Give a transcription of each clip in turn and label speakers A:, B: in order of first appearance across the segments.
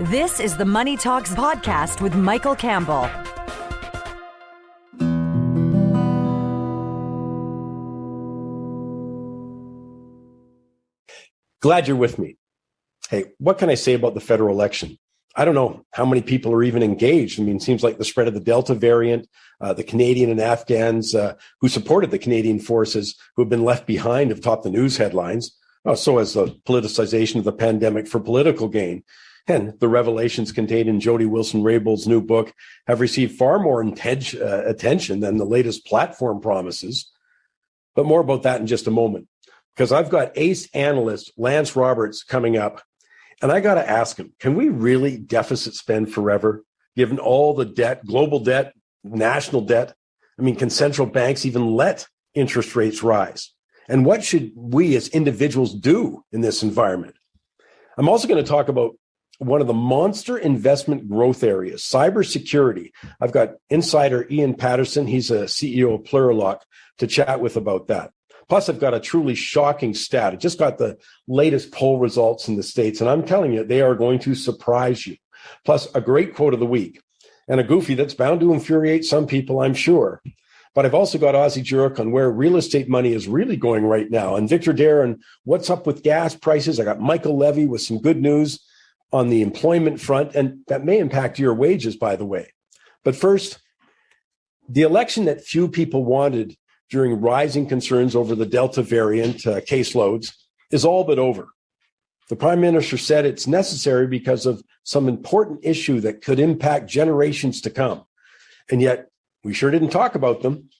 A: This is the Money Talks podcast with Michael Campbell.
B: Glad you're with me. Hey, what can I say about the federal election? I don't know how many people are even engaged. I mean, it seems like the spread of the Delta variant, the Canadian and Afghans who supported the Canadian forces who have been left behind have topped the news headlines. So has the politicization of the pandemic for political gain. And the revelations contained in Jody Wilson-Raybould's new book have received far more attention than the latest platform promises. But more about that in just a moment, because I've got ace analyst Lance Roberts coming up. And I got to ask him, can we really deficit spend forever, given all the debt, global debt, national debt? I mean, can central banks even let interest rates rise? And what should we as individuals do in this environment? I'm also going to talk about one of the monster investment growth areas, cybersecurity. I've got insider Ian Patterson. He's a CEO of Plural Lock to chat with about that. Plus, I've got a truly shocking stat. I just got the latest poll results in the States, and I'm telling you, they are going to surprise you. Plus, a great quote of the week, and a goofy that's bound to infuriate some people, I'm sure. But I've also got Ozzie Jurek on where real estate money is really going right now, and Victor Dare on what's up with gas prices. I got Michael Levy with some good news on the employment front, and that may impact your wages, by the way. But first, the election that few people wanted during rising concerns over the Delta variant caseloads is all but over. The Prime Minister said it's necessary because of some important issue that could impact generations to come. And yet, we sure didn't talk about them.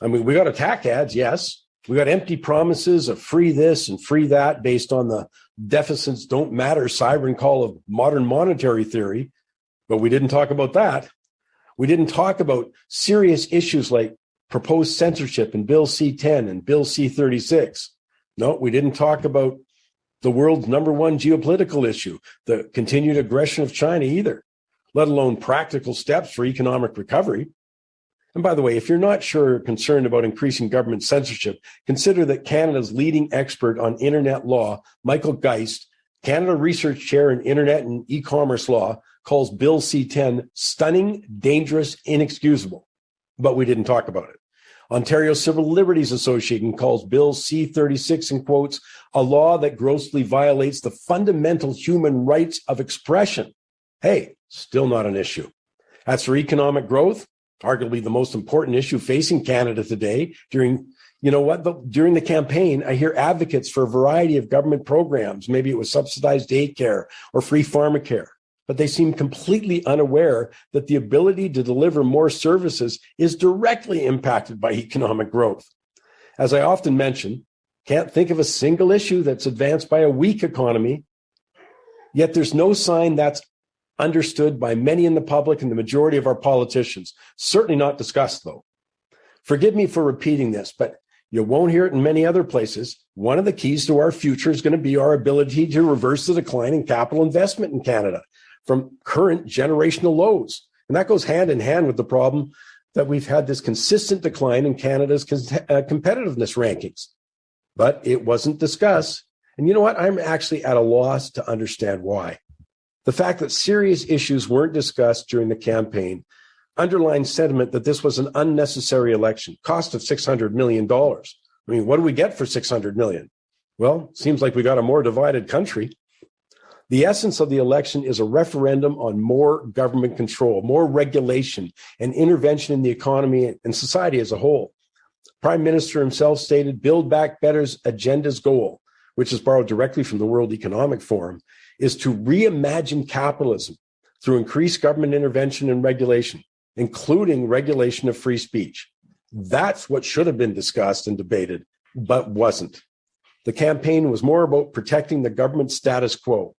B: I mean, we got attack ads, yes. We got empty promises of free this and free that based on the deficits don't matter siren call of modern monetary theory. But we didn't talk about that. We didn't talk about serious issues like proposed censorship in Bill C-10 and Bill C-36. No, we didn't talk about the world's number one geopolitical issue, the continued aggression of China either, let alone practical steps for economic recovery. And by the way, if you're not sure or concerned about increasing government censorship, consider that Canada's leading expert on internet law, Michael Geist, Canada Research Chair in Internet and E-commerce Law, calls Bill C-10 stunning, dangerous, inexcusable. But we didn't talk about it. Ontario Civil Liberties Association calls Bill C-36, in quotes, a law that grossly violates the fundamental human rights of expression. Hey, still not an issue. As for economic growth, arguably the most important issue facing Canada today, during the campaign, I hear advocates for a variety of government programs. Maybe it was subsidized daycare or free pharmacare, but they seem completely unaware that the ability to deliver more services is directly impacted by economic growth. As I often mention, can't think of a single issue that's advanced by a weak economy, yet there's no sign that's understood by many in the public and the majority of our politicians. Certainly not discussed, though. Forgive me for repeating this, but you won't hear it in many other places. One of the keys to our future is going to be our ability to reverse the decline in capital investment in Canada from current generational lows. And that goes hand in hand with the problem that we've had this consistent decline in Canada's competitiveness rankings. But it wasn't discussed. And you know what? I'm actually at a loss to understand why. The fact that serious issues weren't discussed during the campaign underlines sentiment that this was an unnecessary election, cost of $600 million. I mean, what do we get for $600 million? Well, seems like we got a more divided country. The essence of the election is a referendum on more government control, more regulation, and intervention in the economy and society as a whole. Prime Minister himself stated Build Back Better's agenda's goal, which is borrowed directly from the World Economic Forum, is to reimagine capitalism through increased government intervention and regulation, including regulation of free speech. That's what should have been discussed and debated, but wasn't. The campaign was more about protecting the government status quo,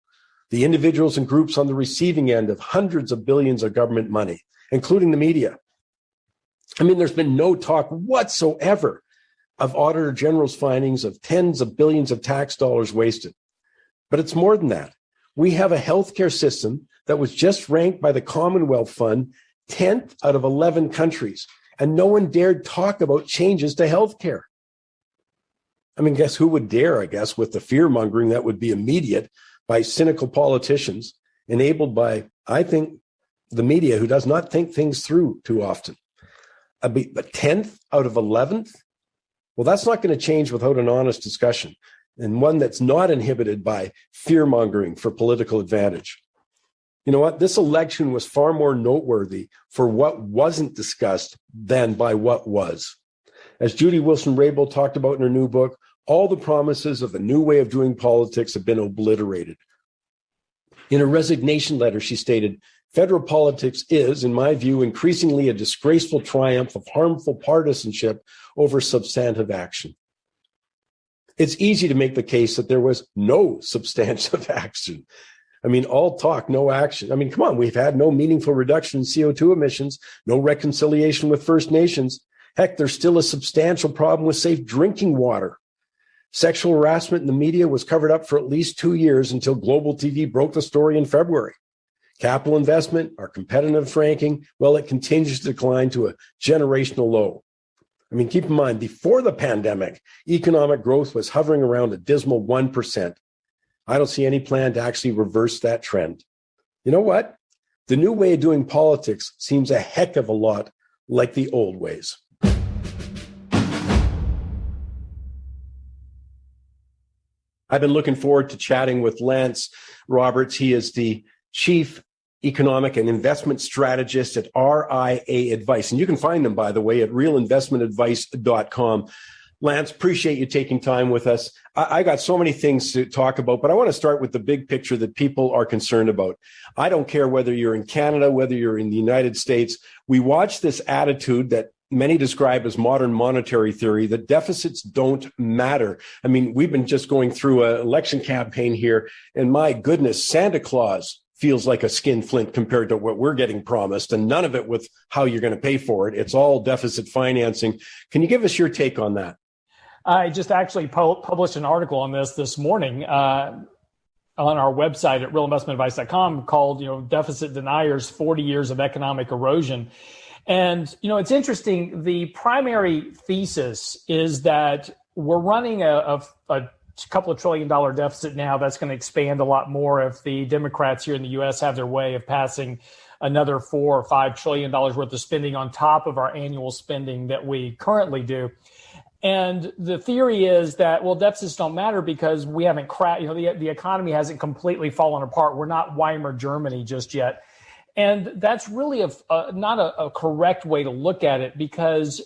B: the individuals and groups on the receiving end of hundreds of billions of government money, including the media. I mean, there's been no talk whatsoever of Auditor General's findings of tens of billions of tax dollars wasted. But it's more than that. We have a healthcare system that was just ranked by the Commonwealth Fund 10th out of 11 countries, and no one dared talk about changes to healthcare. I mean, guess who would dare, I guess, with the fear mongering that would be immediate by cynical politicians. enabled by, I think, the media, who does not think things through too often. A 10th out of 11th? Well, that's not going to change without an honest discussion, and one that's not inhibited by fear-mongering for political advantage. You know what? This election was far more noteworthy for what wasn't discussed than by what was. As Judy Wilson-Raybould talked about in her new book, all the promises of a new way of doing politics have been obliterated. In a resignation letter, she stated, "Federal politics is, in my view, increasingly a disgraceful triumph of harmful partisanship over substantive action." It's easy to make the case that there was no substantive action. I mean, all talk, no action. I mean, come on, we've had no meaningful reduction in CO2 emissions, no reconciliation with First Nations. Heck, there's still a substantial problem with safe drinking water. Sexual harassment in the media was covered up for at least 2 years until Global TV broke the story in February. Capital investment, our competitive ranking, well, it continues to decline to a generational low. I mean, keep in mind, before the pandemic, economic growth was hovering around a dismal 1%. I don't see any plan to actually reverse that trend. You know what? The new way of doing politics seems a heck of a lot like the old ways. I've been looking forward to chatting with Lance Roberts. He is the Chief Economic and Investment Strategist at RIA Advice. And you can find them, by the way, at realinvestmentadvice.com. Lance, appreciate you taking time with us. I got so many things to talk about, but I want to start with the big picture that people are concerned about. I don't care whether you're in Canada, whether you're in the United States. We watch this attitude that many describe as modern monetary theory, that deficits don't matter. I mean, we've been just going through an election campaign here, and my goodness, Santa Claus feels like a skinflint compared to what we're getting promised, and none of it with how you're going to pay for it. It's all deficit financing. Can you give us your take on that?
C: I just actually published an article on this morning on our website at realinvestmentadvice.com called, Deficit Deniers, 40 Years of Economic Erosion. And, it's interesting. The primary thesis is that we're running a couple of $1 trillion deficit now. That's going to expand a lot more if the Democrats here in the U.S. have their way of passing another $4 or $5 trillion worth of spending on top of our annual spending that we currently do. And the theory is that, well, deficits don't matter because we haven't cracked, the economy hasn't completely fallen apart. We're not Weimar Germany just yet. And that's really not a correct way to look at it because,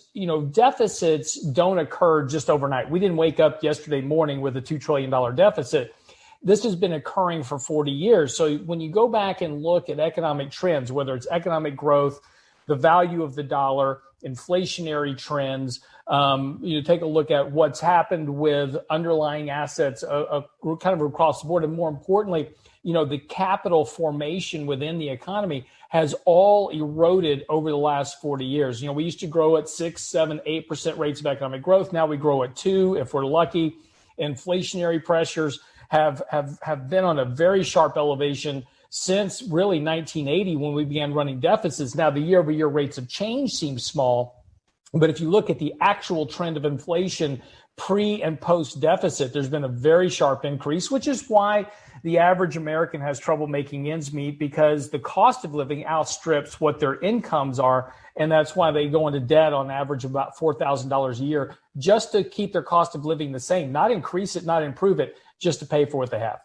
C: deficits don't occur just overnight. We didn't wake up yesterday morning with a $2 trillion deficit. This has been occurring for 40 years. So when you go back and look at economic trends, whether it's economic growth, the value of the dollar, inflationary trends, take a look at what's happened with underlying assets kind of across the board. And more importantly, the capital formation within the economy has all eroded over the last 40 years. We used to grow at 6, 7, 8% rates of economic growth. Now we grow at 2, if we're lucky. Inflationary pressures have been on a very sharp elevation since really 1980 when we began running deficits. Now the year-over-year rates of change seem small, but if you look at the actual trend of inflation pre and post deficit, there's been a very sharp increase, which is why the average American has trouble making ends meet because the cost of living outstrips what their incomes are. And that's why they go into debt on average about $4,000 a year just to keep their cost of living the same, not increase it, not improve it, just to pay for what they have.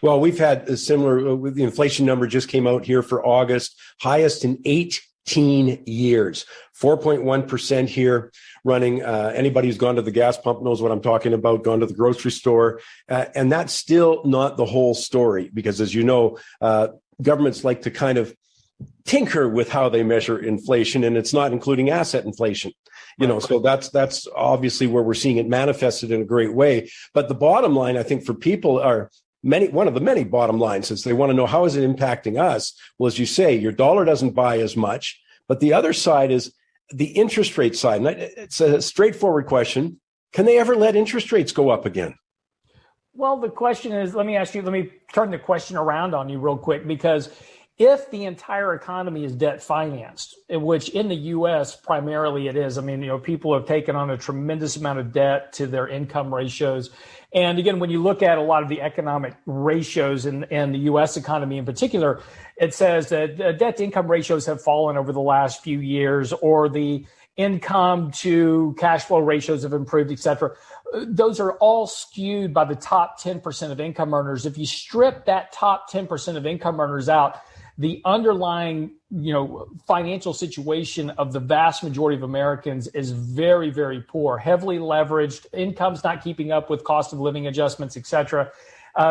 B: Well, we've had a similar, with the inflation number just came out here for August, highest in 18 years, 4.1% here running. Anybody who's gone to the gas pump knows what I'm talking about, gone to the grocery store. And that's still not the whole story because, as you know, governments like to kind of tinker with how they measure inflation, and it's not including asset inflation. So that's obviously where we're seeing it manifested in a great way. But the bottom line, I think, for people are one of the many bottom lines is they want to know, how is it impacting us? Well, as you say, your dollar doesn't buy as much, but the other side is the interest rate side. And it's a straightforward question. Can they ever let interest rates go up again?
C: Well, the question is, let me turn the question around on you real quick, because If the entire economy is debt financed, which in the U.S. primarily it is, I mean, people have taken on a tremendous amount of debt to their income ratios. And again, when you look at a lot of the economic ratios in the U.S. economy in particular, it says that debt to income ratios have fallen over the last few years, or the income to cash flow ratios have improved, et cetera. Those are all skewed by the top 10% of income earners. If you strip that top 10% of income earners out, the underlying, financial situation of the vast majority of Americans is very, very poor, heavily leveraged, income's not keeping up with cost of living adjustments, et cetera.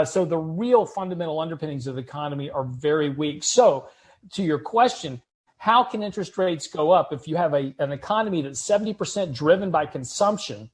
C: So the real fundamental underpinnings of the economy are very weak. So to your question, how can interest rates go up if you have an economy that's 70% driven by consumption?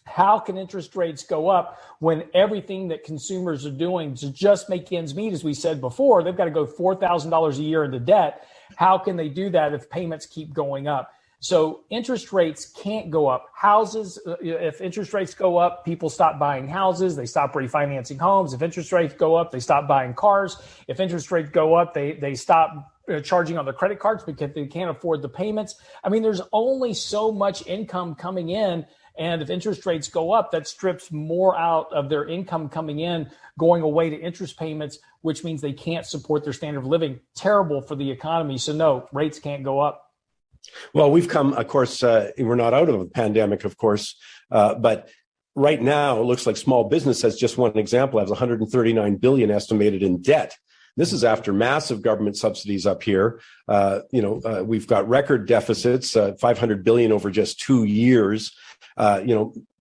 C: How can interest rates go up when everything that consumers are doing to just make ends meet, as we said before, they've got to go $4,000 a year into debt? How can they do that if payments keep going up? So interest rates can't go up. Houses, if interest rates go up, people stop buying houses. They stop refinancing homes. If interest rates go up, they stop buying cars. If interest rates go up, they stop charging on their credit cards because they can't afford the payments. I mean, there's only so much income coming in. And if interest rates go up, that strips more out of their income coming in, going away to interest payments, which means they can't support their standard of living. Terrible for the economy. So no, rates can't go up.
B: Well, we've come, of course, we're not out of the pandemic, of course, but right now it looks like small business, as just one example, has 139 billion estimated in debt. This is after massive government subsidies up here. We've got record deficits, 500 billion over just 2 years.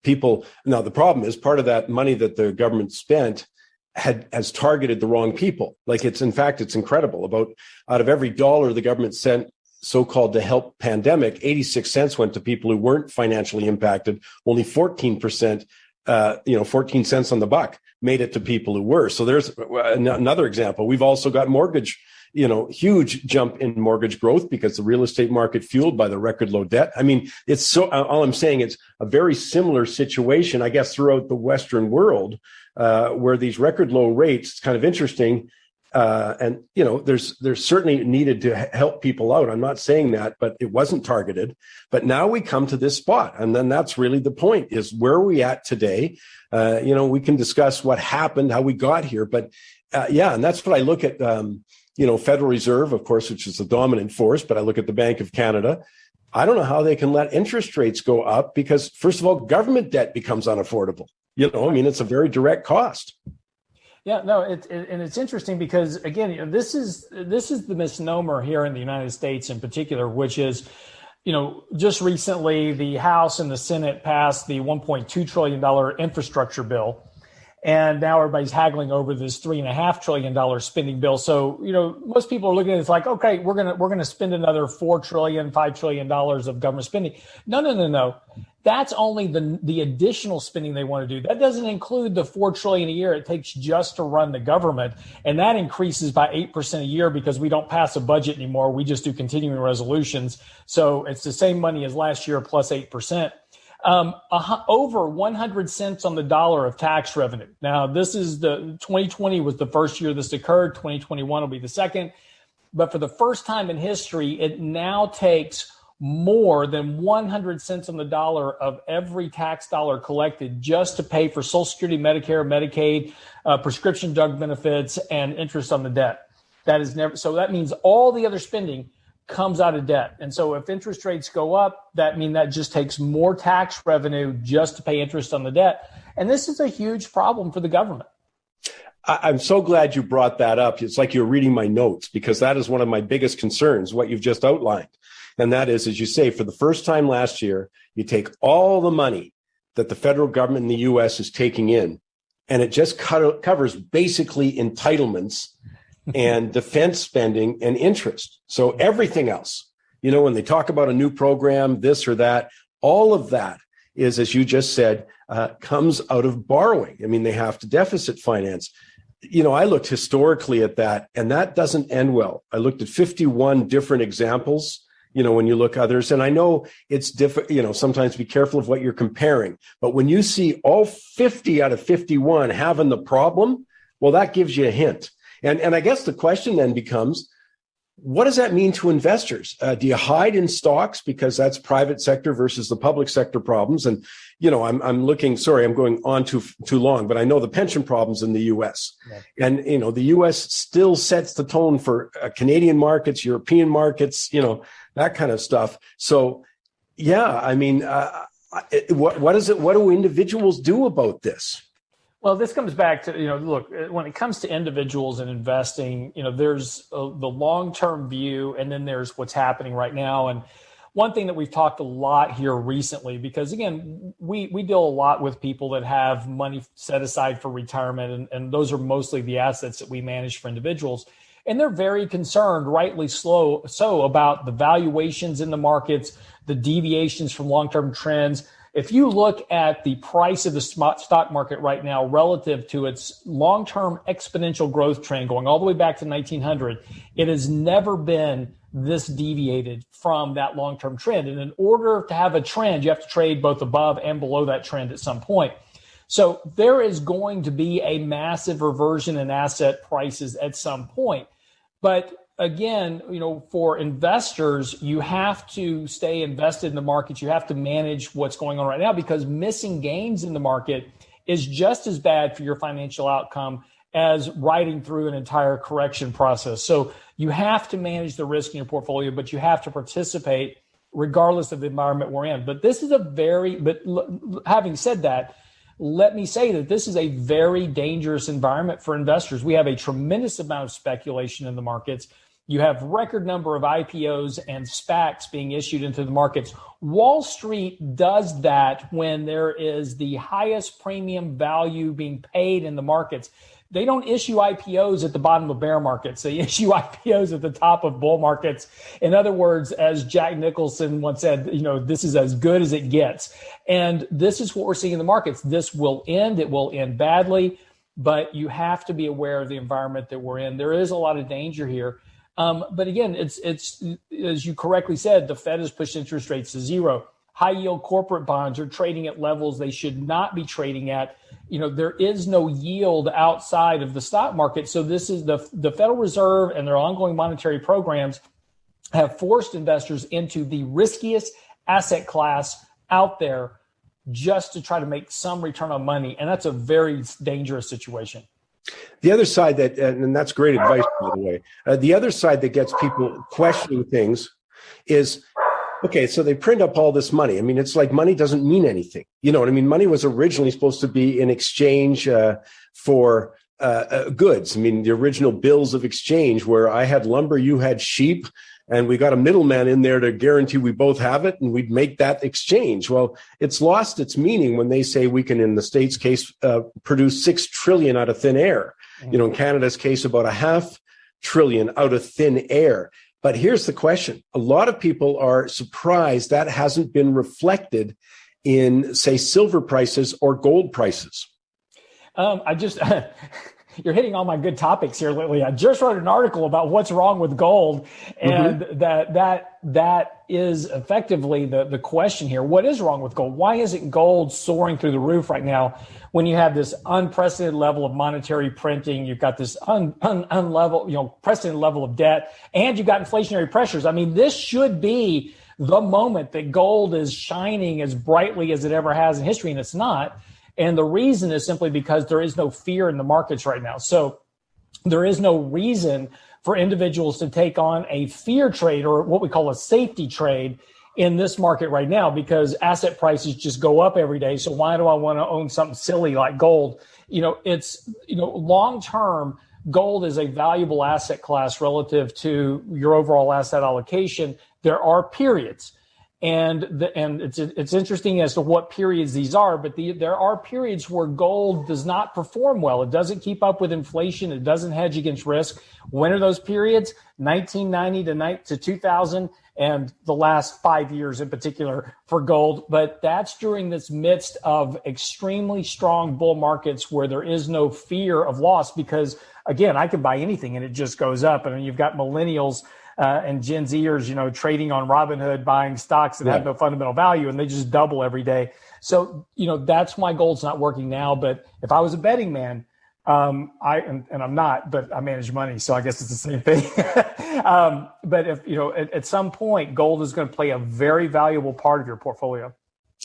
B: People, now the problem is part of that money that the government spent has targeted the wrong people. Like it's incredible. Out of every dollar the government sent so-called to help pandemic, 86 cents went to people who weren't financially impacted. Only 14%, 14 cents on the buck made it to people who were. So there's another example. We've also got mortgage, huge jump in mortgage growth because the real estate market fueled by the record low debt. I mean, all I'm saying, it's a very similar situation, I guess, throughout the Western world, where these record low rates, it's kind of interesting. There's certainly needed to help people out. I'm not saying that, but it wasn't targeted. But now we come to this spot. And then that's really the point, is where are we at today? We can discuss what happened, how we got here. But and that's what I look at, Federal Reserve, of course, which is the dominant force. But I look at the Bank of Canada. I don't know how they can let interest rates go up because, first of all, government debt becomes unaffordable. It's a very direct cost.
C: Yeah, no, and it's interesting because, again, this is the misnomer here in the United States in particular, which is, just recently the House and the Senate passed the $1.2 trillion infrastructure bill. And now everybody's haggling over this $3.5 trillion spending bill. So, most people are looking at it, it's like, okay, we're gonna spend another $4 trillion, $5 trillion of government spending. No. That's only the additional spending they want to do. That doesn't include the $4 trillion a year it takes just to run the government. And that increases by 8% a year because we don't pass a budget anymore. We just do continuing resolutions. So it's the same money as last year plus 8%. Over 100 cents on the dollar of tax revenue. Now, this is 2020 was the first year this occurred. 2021 will be the second. But for the first time in history, it now takes more than 100 cents on the dollar of every tax dollar collected just to pay for Social Security, Medicare, Medicaid, prescription drug benefits, and interest on the debt. So that means all the other spending comes out of debt. And so if interest rates go up, that just takes more tax revenue just to pay interest on the debt. And this is a huge problem for the government.
B: I'm so glad you brought that up. It's like you're reading my notes, because that is one of my biggest concerns, what you've just outlined. And that is, as you say, for the first time last year, you take all the money that the federal government in the U.S. is taking in, and it just covers basically entitlements and defense spending and interest. So everything else, when they talk about a new program, this or that, all of that is, as you just said, comes out of borrowing. I mean, they have to deficit finance. I looked historically at that, and that doesn't end well. I looked at 51 different examples. When you look others, and I know it's different, sometimes be careful of what you're comparing, but when you see all 50 out of 51 having the problem, well, that gives you a hint. And I guess the question then becomes, what does that mean to investors? Do you hide in stocks because that's private sector versus the public sector problems? And, I'm looking, sorry, I'm going on too long, but I know the pension problems in the U.S. Yeah. And, the U.S. still sets the tone for Canadian markets, European markets, that kind of stuff. So, yeah, I mean, what is it? What do individuals do about this?
C: Well, this comes back to, look, when it comes to individuals and investing, there's the long-term view, and then there's what's happening right now. And one thing that we've talked a lot here recently, because again, we deal a lot with people that have money set aside for retirement, and those are mostly the assets that we manage for individuals. And they're very concerned, rightly so, about the valuations in the markets, the deviations from long-term trends. If you look at the price of the stock market right now relative to its long-term exponential growth trend going all the way back to 1900, it has never been this deviated from that long-term trend. And in order to have a trend, you have to trade both above and below that trend at some point. So there is going to be a massive reversion in asset prices at some point. But again, for investors, you have to stay invested in the markets. You have to manage what's going on right now, because missing gains in the market is just as bad for your financial outcome as riding through an entire correction process. So you have to manage the risk in your portfolio, but you have to participate regardless of the environment we're in. But having said that, let me say that this is a very dangerous environment for investors. We have a tremendous amount of speculation in the markets. You have record number of IPOs and SPACs being issued into the markets. Wall Street does that when there is the highest premium value being paid in the markets. They don't issue IPOs at the bottom of bear markets. They issue IPOs at the top of bull markets. In other words, as Jack Nicholson once said, this is as good as it gets. And this is what we're seeing in the markets. This will end. It will end badly, but you have to be aware of the environment that we're in. There is a lot of danger here. But again, it's as you correctly said, the Fed has pushed interest rates to zero. High yield corporate bonds are trading at levels they should not be trading at. There is no yield outside of the stock market. So this is the Federal Reserve and their ongoing monetary programs have forced investors into the riskiest asset class out there just to try to make some return on money. And that's a very dangerous situation.
B: The other side and that's great advice, by the way, the other side that gets people questioning things is, okay, so they print up all this money. I mean, it's like money doesn't mean anything. You know what I mean? Money was originally supposed to be in exchange for goods. I mean, the original bills of exchange where I had lumber, you had sheep, and we got a middleman in there to guarantee we both have it, and we'd make that exchange. Well, it's lost its meaning when they say we can, in the States' case, produce 6 trillion out of thin air. In Canada's case, about $500 billion out of thin air. But here's the question. A lot of people are surprised that hasn't been reflected in, say, silver prices or gold prices.
C: You're hitting all my good topics here lately. I just wrote an article about what's wrong with gold, and that is effectively the question here. What is wrong with gold? Why isn't gold soaring through the roof right now when you have this unprecedented level of monetary printing? You've got this unprecedented level of debt, and you've got inflationary pressures. I mean, this should be the moment that gold is shining as brightly as it ever has in history, and it's not. And the reason is simply because there is no fear in the markets right now. So there is no reason for individuals to take on a fear trade, or what we call a safety trade, in this market right now, because asset prices just go up every day. So why do I want to own something silly like gold? Long term, gold is a valuable asset class relative to your overall asset allocation. There are periods. And it's interesting as to what periods these are, but there are periods where gold does not perform well. It doesn't keep up with inflation. It doesn't hedge against risk. When are those periods? 1990 to 2000, and the last 5 years in particular for gold. But that's during this midst of extremely strong bull markets where there is no fear of loss, because, again, I could buy anything and it just goes up. And you've got millennials and Gen Zers, trading on Robinhood, buying stocks that have no fundamental value, and they just double every day. So, that's why gold's not working now. But if I was a betting man, I'm not, but I manage money, so I guess it's the same thing. But if at some point, gold is going to play a very valuable part of your portfolio.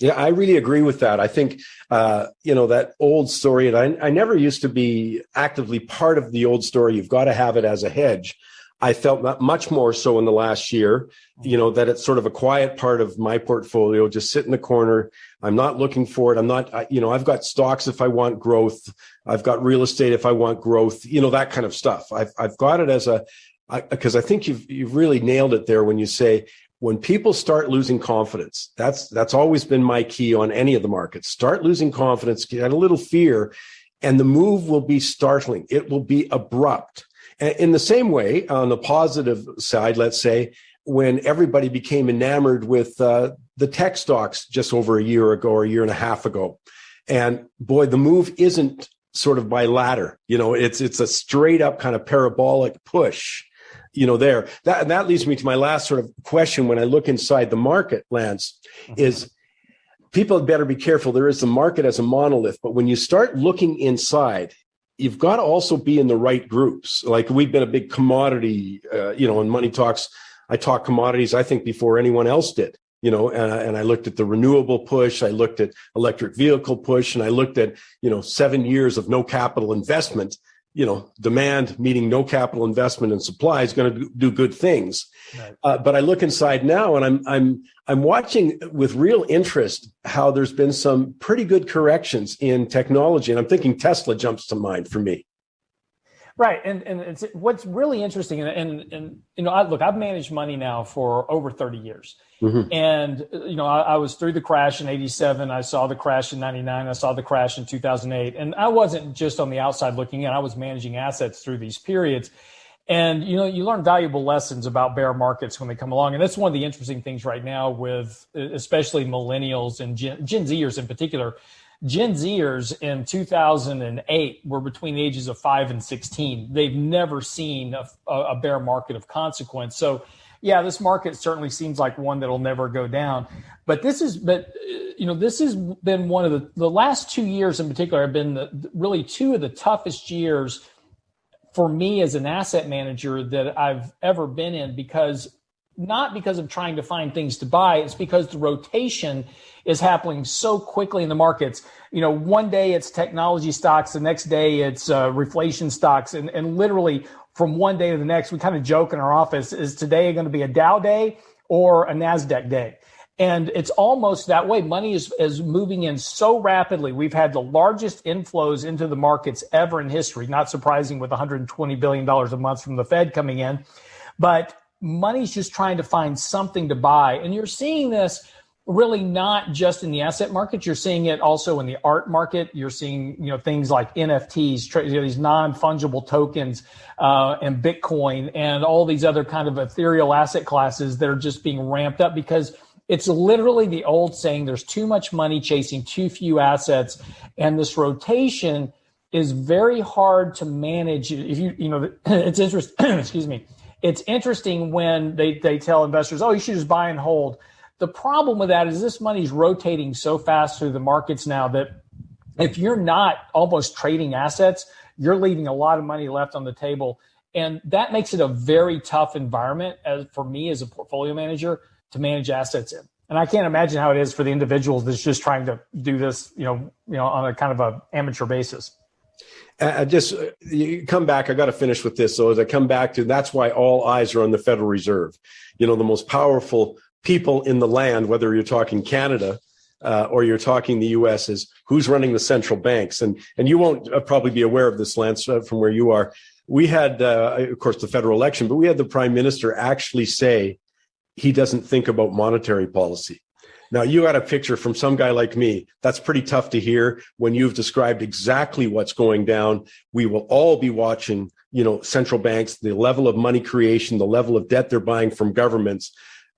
B: Yeah, I really agree with that. I think, that old story, and I never used to be actively part of the old story. You've got to have it as a hedge. I felt much more so in the last year, that it's sort of a quiet part of my portfolio, just sit in the corner. I'm not looking for it. I've got stocks if I want growth. I've got real estate if I want growth, that kind of stuff. I've got it because I think you've really nailed it there when you say, when people start losing confidence, that's always been my key on any of the markets. Start losing confidence, get a little fear, and the move will be startling. It will be abrupt. In the same way, on the positive side, let's say, when everybody became enamored with the tech stocks just over a year ago or a year and a half ago. And boy, the move isn't sort of by ladder. It's a straight up kind of parabolic push. There. That leads me to my last sort of question when I look inside the market, Lance, is people had better be careful. There is the market as a monolith, but when you start looking inside, you've got to also be in the right groups. Like we've been a big commodity, in Money Talks, I talk commodities, I think, before anyone else did, and I looked at the renewable push, I looked at electric vehicle push, and I looked at, 7 years of no capital investment. Demand meeting no capital investment and supply is going to do good things. Right. But I look inside now and I'm watching with real interest how there's been some pretty good corrections in technology. And I'm thinking Tesla jumps to mind for me.
C: Right. And it's what's really interesting. And I've managed money now for over 30 years. Mm-hmm. And, I was through the crash in 87. I saw the crash in 99. I saw the crash in 2008. And I wasn't just on the outside looking in. I was managing assets through these periods. And, you learn valuable lessons about bear markets when they come along. And that's one of the interesting things right now with especially millennials and Gen Zers in particular. Gen Zers in 2008 were between the ages of 5 and 16. They've never seen a bear market of consequence. So, yeah, this market certainly seems like one that'll never go down. But this has been one of the last 2 years in particular have been really two of the toughest years for me as an asset manager that I've ever been in, not because of trying to find things to buy. It's because the rotation is happening so quickly in the markets. One day it's technology stocks, the next day it's reflation stocks. And literally from one day to the next, we kind of joke in our office, is today going to be a Dow day or a NASDAQ day? And it's almost that way. Money is moving in so rapidly. We've had the largest inflows into the markets ever in history. Not surprising with $120 billion a month from the Fed coming in. But money's just trying to find something to buy. And you're seeing this really not just in the asset market. You're seeing it also in the art market. You're seeing, things like NFTs, these non-fungible tokens, and Bitcoin and all these other kind of ethereal asset classes that are just being ramped up because it's literally the old saying, there's too much money chasing too few assets. And this rotation is very hard to manage. If it's interesting, excuse me. It's interesting when they tell investors, oh, you should just buy and hold. The problem with that is this money's rotating so fast through the markets now that if you're not almost trading assets, you're leaving a lot of money left on the table. And that makes it a very tough environment for me as a portfolio manager to manage assets in. And I can't imagine how it is for the individuals that's just trying to do this, on a kind of a amateur basis. You come back. I got to finish with this. So as I come back to, that's why all eyes are on the Federal Reserve. The most powerful people in the land, whether you're talking Canada or you're talking the U.S., is who's running the central banks. And you won't probably be aware of this, Lance, from where you are. We had, of course, the federal election, but we had the prime minister actually say he doesn't think about monetary policy. Now, you got a picture from some guy like me. That's pretty tough to hear when you've described exactly what's going down. We will all be watching, central banks, the level of money creation, the level of debt they're buying from governments,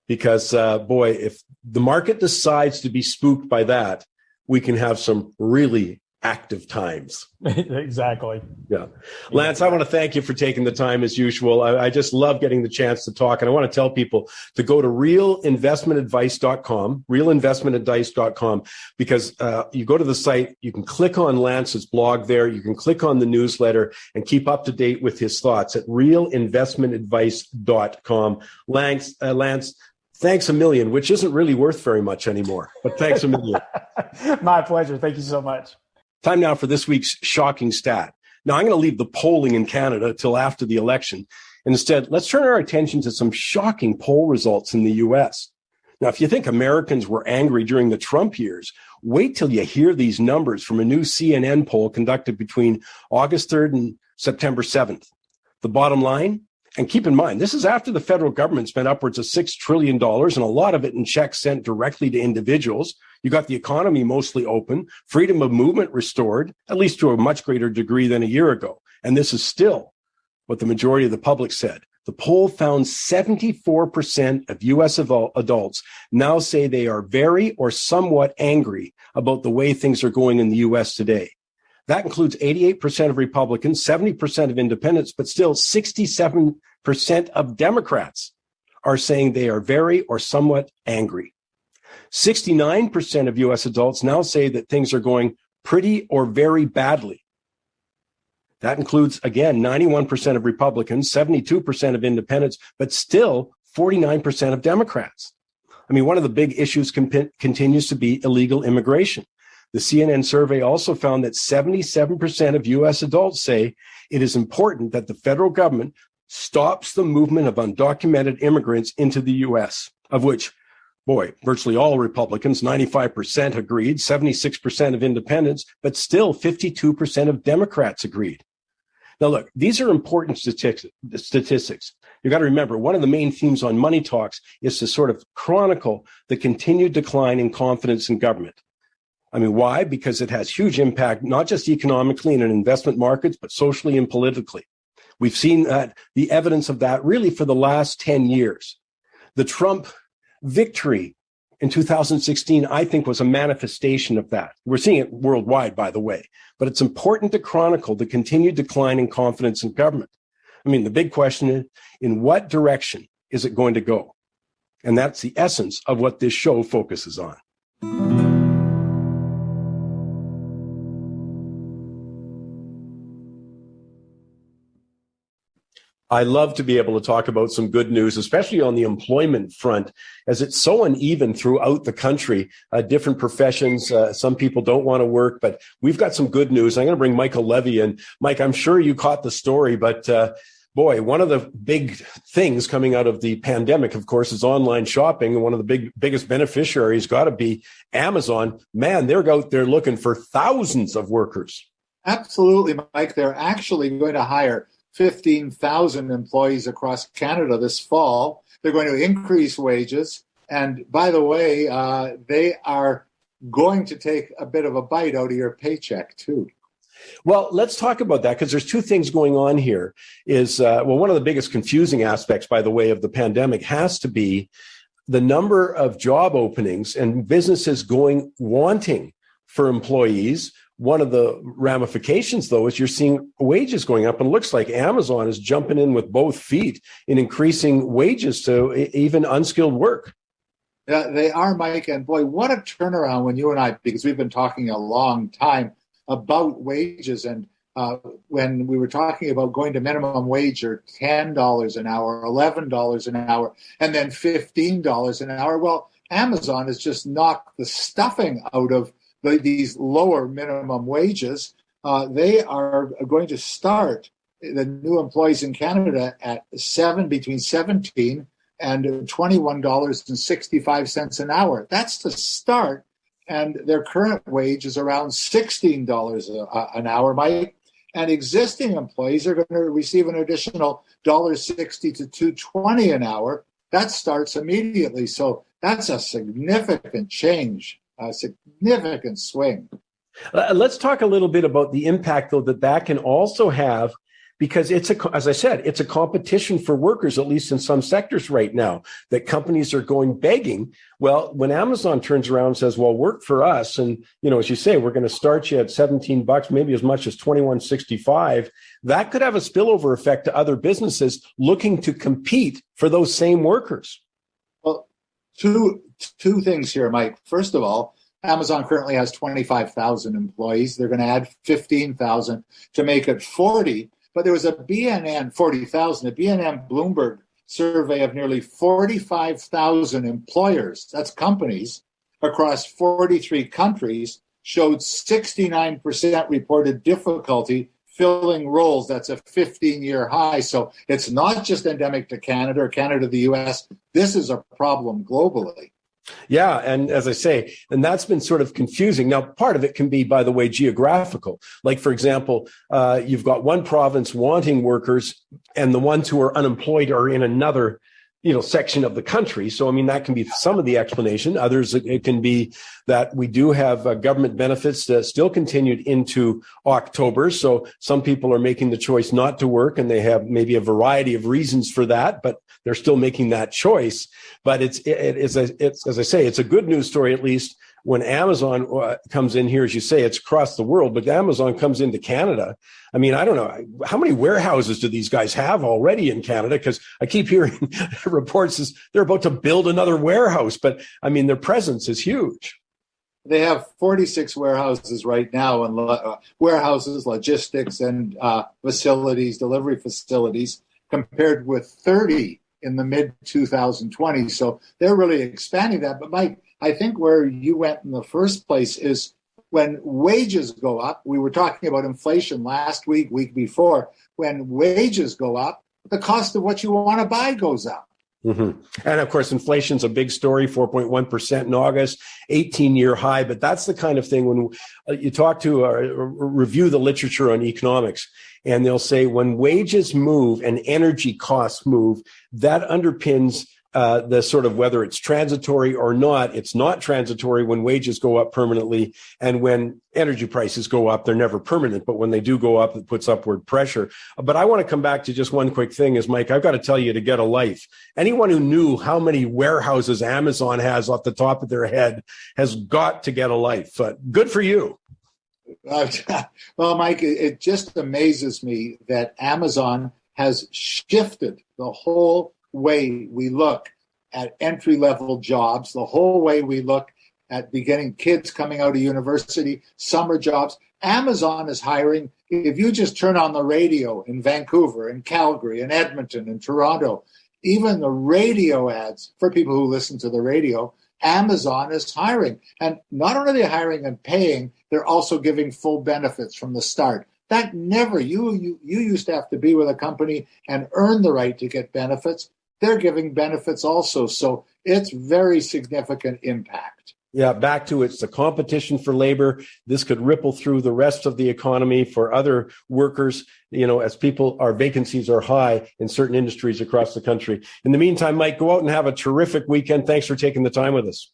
C: because, if the market decides to be spooked by that, we can have some really
B: active times.
C: Exactly.
B: Yeah. Lance, I want to thank you for taking the time as usual. I just love getting the chance to talk. And I want to tell people to go to realinvestmentadvice.com, because you go to the site, you can click on Lance's blog there. You can click on the newsletter and keep up to date with his thoughts at realinvestmentadvice.com. Lance, thanks a million, which isn't really worth very much anymore, but thanks a million.
C: My pleasure. Thank you so much.
B: Time now for this week's shocking stat. Now, I'm going to leave the polling in Canada till after the election. And instead, let's turn our attention to some shocking poll results in the U.S. Now, if you think Americans were angry during the Trump years, wait till you hear these numbers from a new CNN poll conducted between August 3rd and September 7th. The bottom line, and keep in mind, this is after the federal government spent upwards of $6 trillion, and a lot of it in checks sent directly to individuals. You got the economy mostly open, freedom of movement restored, at least to a much greater degree than a year ago. And this is still what the majority of the public said. The poll found 74% of U.S. adults now say they are very or somewhat angry about the way things are going in the U.S. today. That includes 88% of Republicans, 70% of independents, but still 67% of Democrats are saying they are very or somewhat angry. 69% of U.S. adults now say that things are going pretty or very badly. That includes, again, 91% of Republicans, 72% of independents, but still 49% of Democrats. I mean, one of the big issues continues to be illegal immigration. The CNN survey also found that 77% of U.S. adults say it is important that the federal government stops the movement of undocumented immigrants into the U.S., of which, boy, virtually all Republicans, 95% agreed, 76% of independents, but still 52% of Democrats agreed. Now, look, these are important statistics. You got to remember, one of the main themes on Money Talks is to sort of chronicle the continued decline in confidence in government. I mean, why? Because it has huge impact, not just economically and in investment markets, but socially and politically. We've seen the evidence of that really for the last 10 years. The Trump victory in 2016, I think, was a manifestation of that. We're seeing it worldwide, by the way, but it's important to chronicle the continued decline in confidence in government. I mean, the big question is, in what direction is it going to go? And that's the essence of what this show focuses on. I love to be able to talk about some good news, especially on the employment front, as it's so uneven throughout the country. Different professions, some people don't want to work, but we've got some good news. I'm going to bring Michael Levy in. Mike, I'm sure you caught the story, but boy, one of the big things coming out of the pandemic, of course, is online shopping. And one of the biggest beneficiaries got to be Amazon. Man, they're out there looking for thousands of workers.
D: Absolutely, Mike. They're actually going to hire 15,000 employees across Canada this fall. They're going to increase wages. And by the way, they are going to take a bit of a bite out of your paycheck, too.
B: Well, let's talk about that, because there's two things going on here. One of the biggest confusing aspects, by the way, of the pandemic has to be the number of job openings and businesses wanting for employees. One of the ramifications, though, is you're seeing wages going up, and it looks like Amazon is jumping in with both feet in increasing wages to even unskilled work.
D: Yeah, they are, Mike. And boy, what a turnaround when you and I, because we've been talking a long time about wages. And when we were talking about going to minimum wage or $10 an hour, $11 an hour, and then $15 an hour, well, Amazon has just knocked the stuffing out of these lower minimum wages. They are going to start the new employees in Canada at between $17 and $21.65 an hour. That's the start. And their current wage is around $16 an hour, Mike. And existing employees are going to receive an additional $1.60 to $2.20 an hour. That starts immediately. So that's a significant change. A significant swing.
B: Let's talk a little bit about the impact, though, that can also have because as I said, it's a competition for workers, at least in some sectors right now, that companies are going begging. Well, when Amazon turns around and says, well, work for us. And, as you say, we're going to start you at $17, maybe as much as $21.65. That could have a spillover effect to other businesses looking to compete for those same workers.
D: Well, two things here, Mike. First of all, Amazon currently has 25,000 employees. They're going to add 15,000 to make it 40. But there was a BNN 40,000, a BNN Bloomberg survey of nearly 45,000 employers, that's companies, across 43 countries, showed 69% reported difficulty filling roles. That's a 15-year high. So it's not just endemic to Canada or Canada to the U.S. This is a problem globally.
B: Yeah. And as I say, and that's been sort of confusing. Now, part of it can be, by the way, geographical. Like, for example, you've got one province wanting workers and the ones who are unemployed are in another section of the country. So, I mean, that can be some of the explanation. Others, it can be that we do have government benefits that still continued into October. So some people are making the choice not to work, and they have maybe a variety of reasons for that, but they're still making that choice. But it's as I say, it's a good news story, at least when Amazon comes in here. As you say, it's across the world, but Amazon comes into Canada. I mean, I don't know, how many warehouses do these guys have already in Canada? Because I keep hearing reports as they're about to build another warehouse, but I mean, their presence is huge.
D: They have 46 warehouses right now, and warehouses, logistics, and facilities, delivery facilities, compared with 30 in the mid-2020. So they're really expanding that. But Mike, I think where you went in the first place is when wages go up. We were talking about inflation last week before. When wages go up, the cost of what you want to buy goes up.
B: Mm-hmm. And of course, inflation's a big story, 4.1% in August, 18-year high. But that's the kind of thing when you talk to review the literature on economics, and they'll say when wages move and energy costs move, that underpins the sort of whether it's transitory or not. It's not transitory when wages go up permanently, and when energy prices go up, they're never permanent. But when they do go up, it puts upward pressure. But I want to come back to just one quick thing is, Mike, I've got to tell you, to get a life, anyone who knew how many warehouses Amazon has off the top of their head has got to get a life. Good for you.
D: Well, Mike, it just amazes me that Amazon has shifted the whole way we look at entry-level jobs, the whole way we look at beginning kids coming out of university, summer jobs. Amazon is hiring. If you just turn on the radio in Vancouver, in Calgary, in Edmonton, in Toronto, even the radio ads for people who listen to the radio, Amazon is hiring. And not only are they hiring and paying, they're also giving full benefits from the start. That never, you used to have to be with a company and earn the right to get benefits. They're giving benefits also. So it's very significant impact.
B: Yeah, back to it's the competition for labor. This could ripple through the rest of the economy for other workers, as our vacancies are high in certain industries across the country. In the meantime, Mike, go out and have a terrific weekend. Thanks for taking the time with us.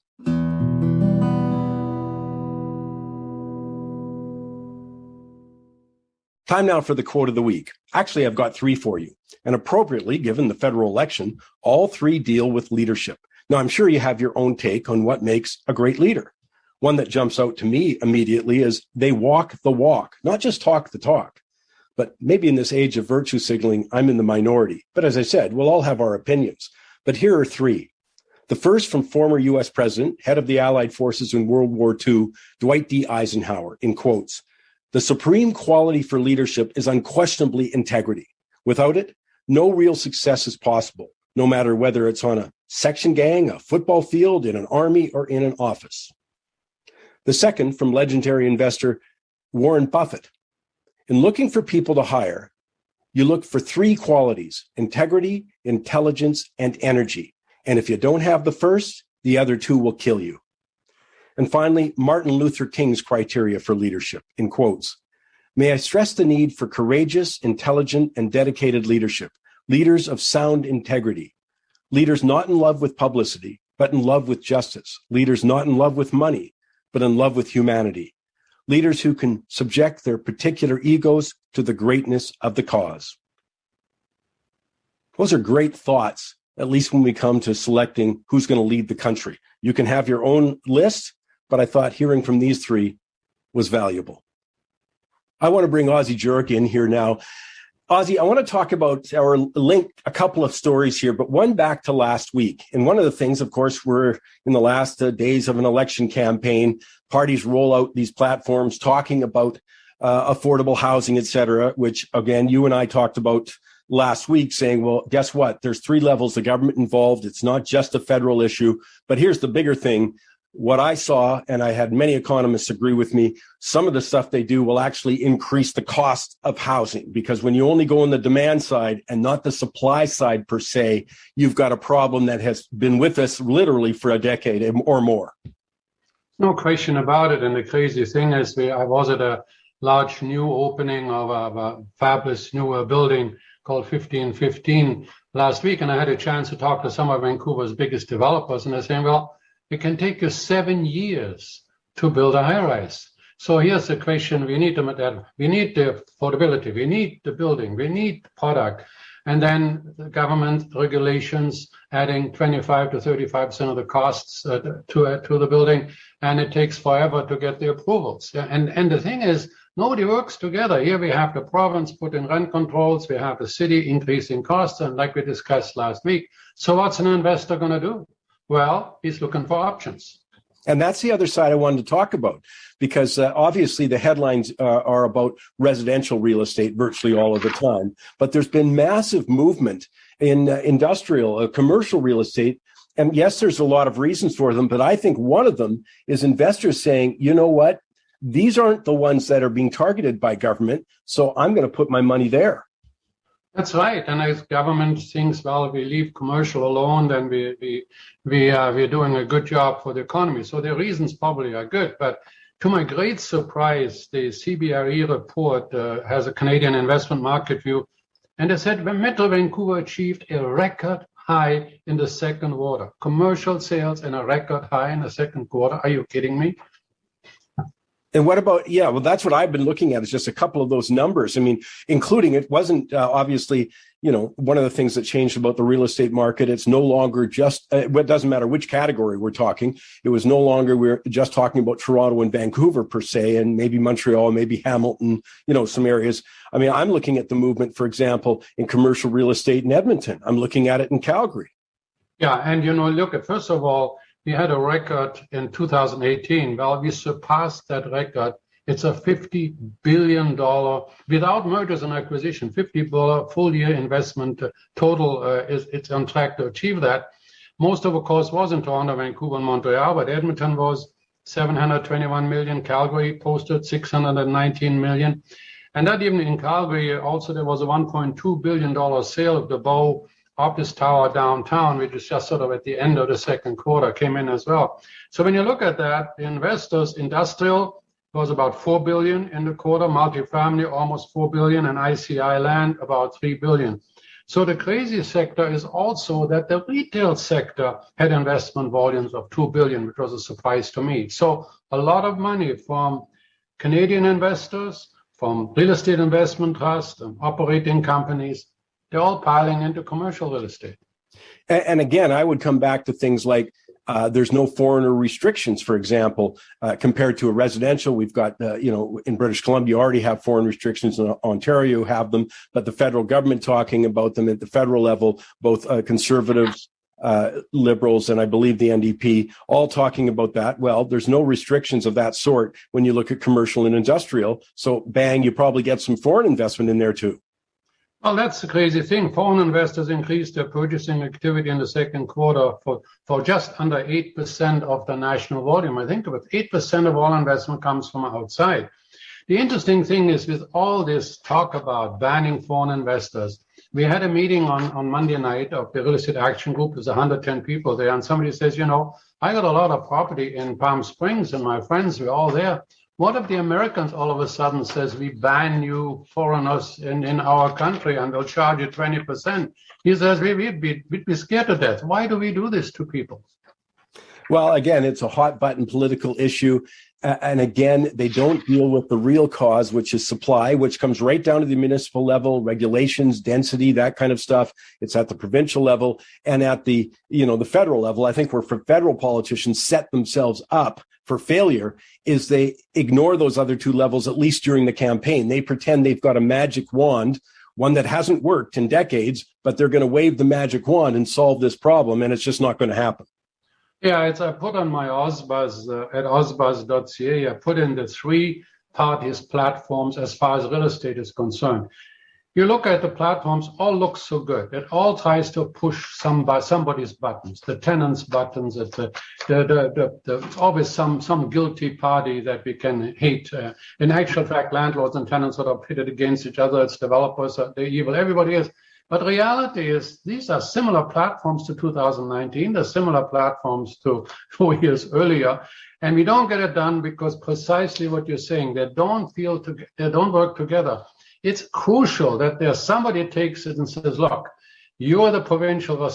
B: Time now for the quote of the week. Actually, I've got 3 for you. And appropriately, given the federal election, all 3 deal with leadership. Now, I'm sure you have your own take on what makes a great leader. One that jumps out to me immediately is they walk the walk, not just talk the talk. But maybe in this age of virtue signaling, I'm in the minority. But as I said, we'll all have our opinions. But here are 3. The first from former U.S. President, head of the Allied forces in World War II, Dwight D. Eisenhower, in quotes, "The supreme quality for leadership is unquestionably integrity. Without it, no real success is possible, no matter whether it's on a section gang, a football field, in an army, or in an office." The second from legendary investor Warren Buffett. In looking for people to hire, you look for 3 qualities: integrity, intelligence, and energy. And if you don't have the first, the other 2 will kill you. And finally, Martin Luther King's criteria for leadership, in quotes, "May I stress the need for courageous, intelligent, and dedicated leadership, leaders of sound integrity, leaders not in love with publicity, but in love with justice, leaders not in love with money, but in love with humanity, leaders who can subject their particular egos to the greatness of the cause. Those are great thoughts, at least when we come to selecting who's going to lead the country. You can have your own list, but I thought hearing from these three was valuable. I want to bring Ozzie Jurek in here now. Ozzie, I want to talk about or link a couple of stories here, but one back to last week. And one of the things, of course, we're in the last days of an election campaign. Parties roll out these platforms talking about affordable housing, et cetera, which, again, you and I talked about last week, saying, well, guess what? There's three levels of government involved. It's not just a federal issue. But here's the bigger thing. What I saw, and I had many economists agree with me, some of the stuff they do will actually increase the cost of housing, because when you only go on the demand side and not the supply side per se, you've got a problem that has been with us literally for a decade or more.
E: No question about it. And the crazy thing is, I was at a large new opening of a fabulous new building called 1515 last week, and I had a chance to talk to some of Vancouver's biggest developers, and they're saying, well, it can take you 7 years to build a high-rise. So here's the question: we need the affordability, we need the building, we need product, and then the government regulations adding 25 to 35% of the costs to the building, and it takes forever to get the approvals. And the thing is, nobody works together. Here we have the province put in rent controls, we have the city increasing costs, and like we discussed last week. So what's an investor going to do? Well, he's looking for options.
B: And that's the other side I wanted to talk about, because obviously the headlines are about residential real estate virtually all of the time. But there's been massive movement in industrial, commercial real estate. And yes, there's a lot of reasons for them, but I think one of them is investors saying, you know what? These aren't the ones that are being targeted by government, so I'm going to put my money there.
E: That's right. And as government thinks, well, if we leave commercial alone, then we're doing a good job for the economy. So the reasons probably are good. But to my great surprise, the CBRE report has a Canadian investment market view. And they said Metro Vancouver achieved a record high in the second quarter. Commercial sales in a record high in the second quarter. Are you kidding me?
B: And what about, yeah, well, that's what I've been looking at, is just a couple of those numbers. I mean, including, it wasn't obviously, one of the things that changed about the real estate market. It's no longer just, it doesn't matter which category we're talking. It was no longer, we're just talking about Toronto and Vancouver per se, and maybe Montreal, maybe Hamilton, some areas. I mean, I'm looking at the movement, for example, in commercial real estate in Edmonton. I'm looking at it in Calgary. Yeah.
E: And, look at, first of all, we had a record in 2018. Well, we surpassed that record. It's a $50 billion, without mergers and acquisition, $50 billion full year investment total. It's on track to achieve that. Most of, course, was in Toronto, Vancouver, and Montreal, but Edmonton was 721 million. Calgary posted 619 million. And that even in Calgary, also there was a $1.2 billion sale of the Bow office tower downtown, which is just sort of at the end of the second quarter, came in as well. So when you look at that, the investors, industrial was about $4 billion in the quarter, multifamily almost $4 billion, and ICI land about $3 billion. So the crazy sector is also that the retail sector had investment volumes of $2 billion, which was a surprise to me. So a lot of money from Canadian investors, from real estate investment trusts and operating companies, they're all piling into commercial real estate.
B: And again, I would come back to things like there's no foreigner restrictions, for example, compared to a residential. We've got, in British Columbia, you already have foreign restrictions. In Ontario, you have them, but the federal government talking about them at the federal level, both conservatives, liberals, and I believe the NDP, all talking about that. Well, there's no restrictions of that sort when you look at commercial and industrial. So bang, you probably get some foreign investment in there too.
E: Well, that's the crazy thing. Foreign investors increased their purchasing activity in the second quarter for just under 8% of the national volume. I think about 8% of all investment comes from outside. The interesting thing is, with all this talk about banning foreign investors, we had a meeting on Monday night of the Real Estate Action Group. There's 110 people there, and somebody says, I got a lot of property in Palm Springs, and my friends, we're all there. What if the Americans all of a sudden says we ban you foreigners in our country and they'll charge you 20%? He says we'd be scared to death. Why do we do this to people?
B: Well, again, it's a hot button political issue. And again, they don't deal with the real cause, which is supply, which comes right down to the municipal level, regulations, density, that kind of stuff. It's at the provincial level and at the, the federal level. I think where federal politicians set themselves up for failure is they ignore those other two levels, at least during the campaign. They pretend they've got a magic wand, one that hasn't worked in decades, but they're going to wave the magic wand and solve this problem. And it's just not going to happen.
E: Yeah, I put on my Ozbuzz at ozbuzz.ca, I put in the 3 parties platforms as far as real estate is concerned. You look at the platforms, all look so good. It all tries to push somebody's buttons, the tenants' buttons. It's always some guilty party that we can hate. In actual fact, landlords and tenants sort of pitted against each other. It's developers, they're evil. Everybody is. But reality is these are similar platforms to 2019. They're similar platforms to 4 years earlier. And we don't get it done because precisely what you're saying, they don't work together. It's crucial that there's somebody takes it and says, look, you're the provincial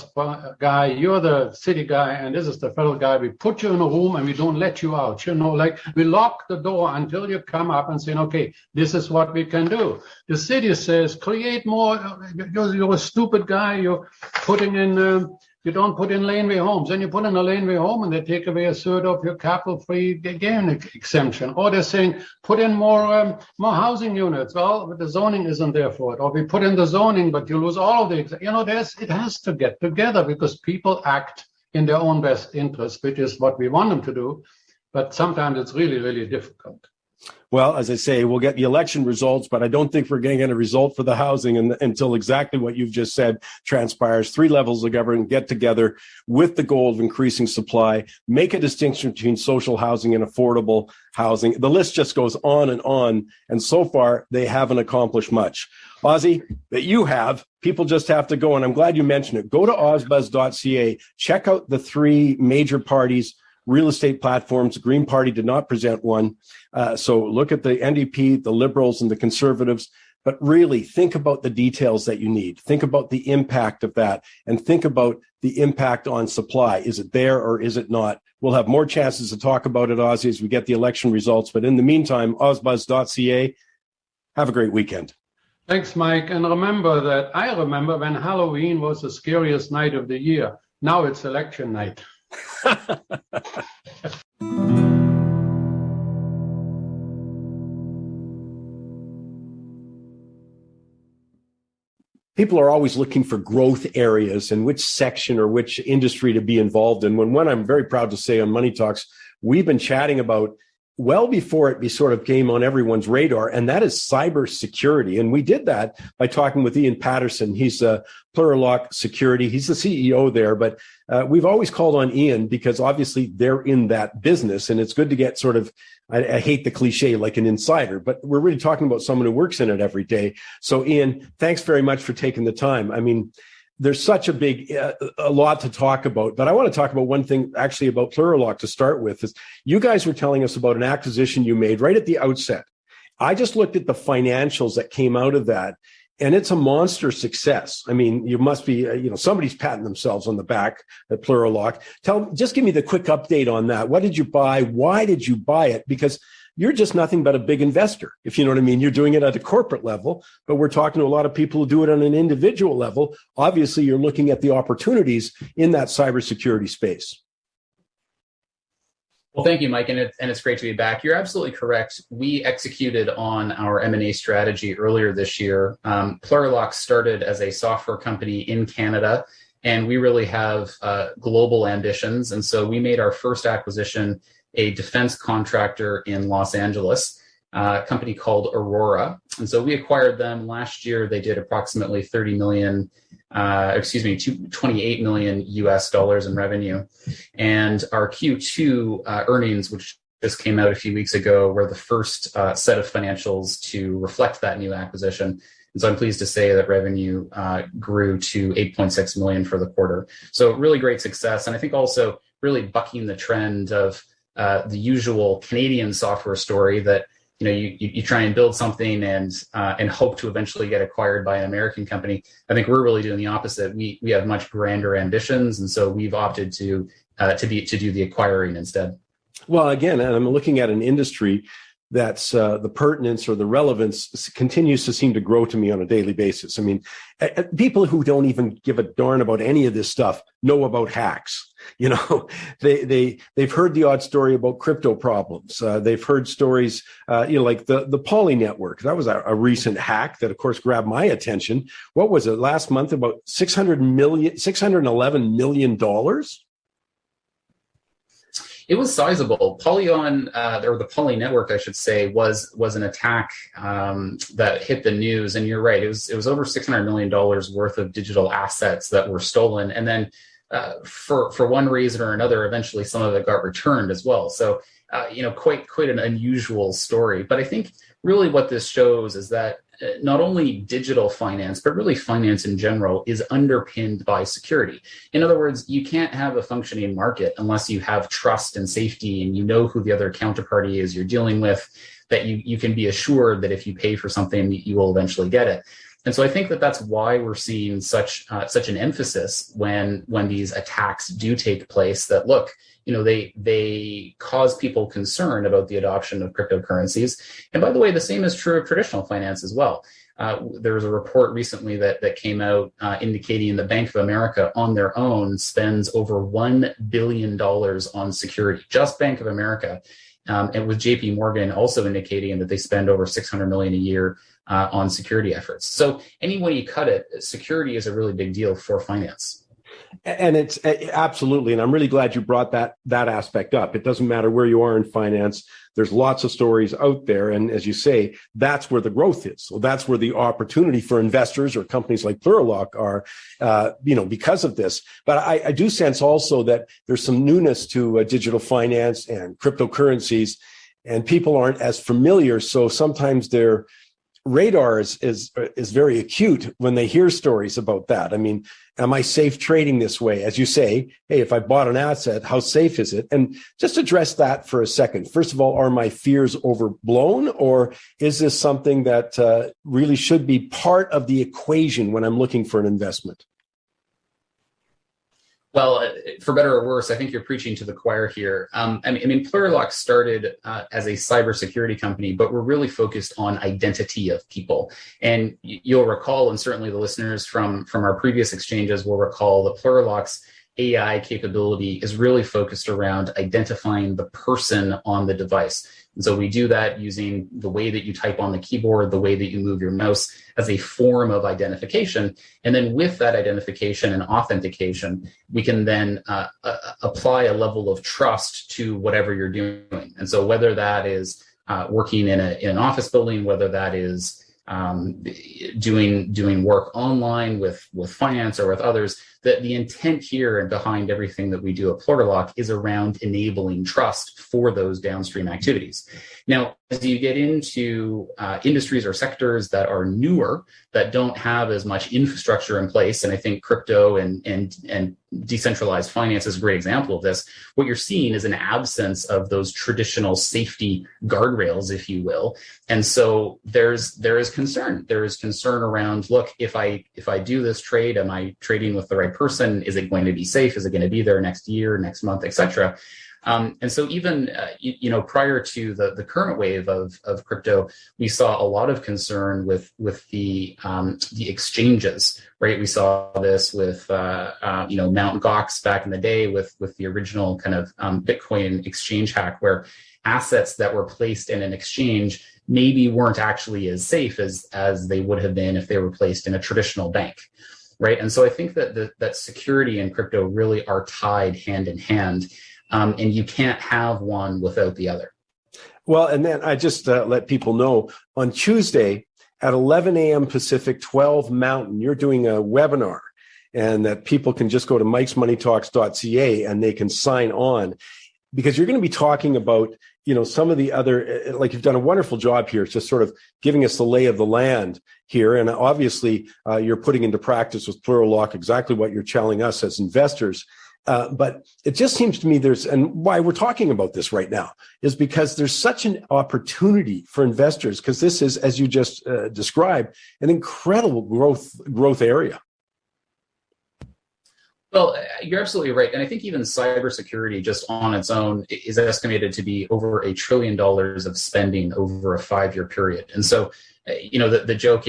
E: guy, you're the city guy, and this is the federal guy. We put you in a room and we don't let you out. We lock the door until you come up and say, okay, this is what we can do. The city says, create more. You're a stupid guy. You're putting in, you don't put in laneway homes. Then you put in a laneway home and they take away a third of your capital-free gain exemption. Or they're saying, put in more housing units. Well, the zoning isn't there for it. Or we put in the zoning, but you lose all of the, it has to get together because people act in their own best interest, which is what we want them to do. But sometimes it's really, really difficult.
B: Well, as I say, we'll get the election results, but I don't think we're getting a result for the housing until exactly what you've just said transpires. 3 levels of government get together with the goal of increasing supply, make a distinction between social housing and affordable housing. The list just goes on. And so far, they haven't accomplished much. Ozzy, that you have, people just have to go. And I'm glad you mentioned it. Go to ozbuzz.ca, check out the 3 major parties, real estate platforms. The Green Party did not present one. So look at the NDP, the Liberals, and the Conservatives, but really think about the details that you need. Think about the impact of that and think about the impact on supply. Is it there or is it not? We'll have more chances to talk about it, Ozzy, as we get the election results. But in the meantime, ozbuzz.ca, have a great weekend.
E: Thanks, Mike. And I remember when Halloween was the scariest night of the year. Now it's election night.
B: People are always looking for growth areas and which section or which industry to be involved in. When I'm very proud to say on Money Talks, we've been chatting about well before it sort of came on everyone's radar, and that is cybersecurity. And we did that by talking with Ian Patterson. He's Plural Lock Security. He's the CEO there, but we've always called on Ian because obviously they're in that business, and it's good to get sort of, I hate the cliche like an insider, but we're really talking about someone who works in it every day. So Ian, thanks very much for taking the time. I mean, there's such a lot to talk about, but I want to talk about one thing actually about Plural Lock to start with. Is you guys were telling us about an acquisition you made right at the outset. I just looked at the financials that came out of that, and it's a monster success. I mean, you must be, somebody's patting themselves on the back at Plural Lock. Just give me the quick update on that. What did you buy? Why did you buy it? Because you're just nothing but a big investor, if you know what I mean. You're doing it at a corporate level, but we're talking to a lot of people who do it on an individual level. Obviously, you're looking at the opportunities in that cybersecurity space.
F: Well, thank you, Mike, and it's great to be back. You're absolutely correct. We executed on our M&A strategy earlier this year. Plural Lock started as a software company in Canada, and we really have global ambitions. And so we made our first acquisition, a defense contractor in Los Angeles, a company called Aurora. And so we acquired them last year. They did approximately $28 million US dollars in revenue. And our Q2 earnings, which just came out a few weeks ago, were the first set of financials to reflect that new acquisition. And so I'm pleased to say that revenue grew to $8.6 million for the quarter. So really great success. And I think also really bucking the trend of the usual Canadian software story that you try and build something and hope to eventually get acquired by an American company. I think we're really doing the opposite. We have much grander ambitions, and so we've opted to do the acquiring instead.
B: Well, again, and I'm looking at an industry that's the pertinence or the relevance continues to seem to grow to me on a daily basis. I mean, people who don't even give a darn about any of this stuff know about hacks. You know, they've heard the odd story about crypto problems. They've heard stories, like the Poly network. That was a recent hack that, of course, grabbed my attention. What was it last month? About $611 million.
F: It was sizable. Polygon, or the Poly network, I should say, was an attack that hit the news. And you're right, it was over $600 million worth of digital assets that were stolen. And then for one reason or another, eventually some of it got returned as well. So, quite an unusual story. But I think really what this shows is that not only digital finance, but really finance in general is underpinned by security. In other words, you can't have a functioning market unless you have trust and safety and you know who the other counterparty is you're dealing with, that you can be assured that if you pay for something, you will eventually get it. And so I think that that's why we're seeing such an emphasis when these attacks do take place, that look, they cause people concern about the adoption of cryptocurrencies. And by the way, the same is true of traditional finance as well. There was a report recently that came out indicating the Bank of America on their own spends over $1 billion on security, just Bank of America. And with JP Morgan also indicating that they spend over $600 million a year on security efforts. So any way you cut it, security is a really big deal for finance.
B: And it's absolutely, and I'm really glad you brought that aspect up. It doesn't matter where you are in finance. There's lots of stories out there. And as you say, that's where the growth is. So that's where the opportunity for investors or companies like Plural Lock are, because of this. But I do sense also that there's some newness to digital finance and cryptocurrencies, and people aren't as familiar. So sometimes their radar is very acute when they hear stories about that. I mean, am I safe trading this way? As you say, hey, if I bought an asset, how safe is it? And just address that for a second. First of all, are my fears overblown, or is this something that really should be part of the equation when I'm looking for an investment?
F: Well, for better or worse, I think you're preaching to the choir here. Plural Lock started as a cybersecurity company, but we're really focused on identity of people. And you'll recall, and certainly the listeners from our previous exchanges will recall, that Plural Lock's AI capability is really focused around identifying the person on the device. And so we do that using the way that you type on the keyboard, the way that you move your mouse, as a form of identification. And then with that identification and authentication, we can then apply a level of trust to whatever you're doing. And so whether that is working in an office building, whether that is doing work online with finance or with others, that the intent here and behind everything that we do at Plural Lock is around enabling trust for those downstream activities. Now, as you get into industries or sectors that are newer, that don't have as much infrastructure in place, and I think crypto and decentralized finance is a great example of this, what you're seeing is an absence of those traditional safety guardrails, if you will. And so there is concern. There is concern around, look, if I do this trade, am I trading with the right person? Is it going to be safe? Is it going to be there next year, next month, etc.? And so even, prior to the current wave of crypto, we saw a lot of concern with the exchanges, right? We saw this with, Mt. Gox back in the day with the original kind of Bitcoin exchange hack, where assets that were placed in an exchange maybe weren't actually as safe as they would have been if they were placed in a traditional bank. Right. And so I think that security and crypto really are tied hand in hand. And you can't have one without the other.
B: Well, and then I just let people know on Tuesday at 11 a.m. Pacific, 12 Mountain, you're doing a webinar, and that people can just go to mikesmoneytalks.ca and they can sign on, because you're going to be talking about, some of the other, like you've done a wonderful job here. It's just sort of giving us the lay of the land here. And obviously you're putting into practice with Plural Lock exactly what you're telling us as investors. But it just seems to me and why we're talking about this right now is because there's such an opportunity for investors, because this is, as you just described, an incredible growth area.
F: Well, you're absolutely right. And I think even cybersecurity just on its own is estimated to be over $1 trillion of spending over a 5-year period. And so, the joke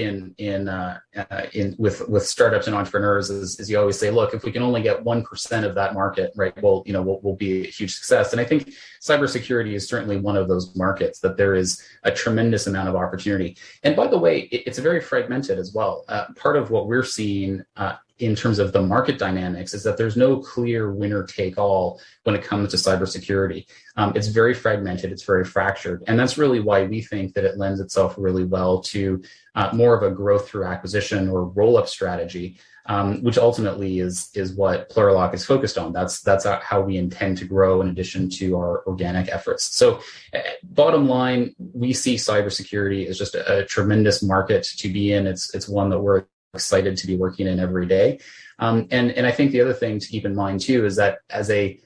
F: with startups and entrepreneurs is you always say, look, if we can only get 1% of that market, right, we'll be a huge success. And I think cybersecurity is certainly one of those markets that there is a tremendous amount of opportunity. And by the way, it's very fragmented as well. Part of what we're seeing in terms of the market dynamics is that there's no clear winner take all when it comes to cybersecurity. It's very fragmented, it's very fractured. And that's really why we think that it lends itself really well to more of a growth through acquisition or roll-up strategy, which ultimately is what Plural Lock is focused on. That's how we intend to grow in addition to our organic efforts. So bottom line, we see cybersecurity as just a tremendous market to be in. It's one that we're excited to be working in every day. And I think the other thing to keep in mind too is that as an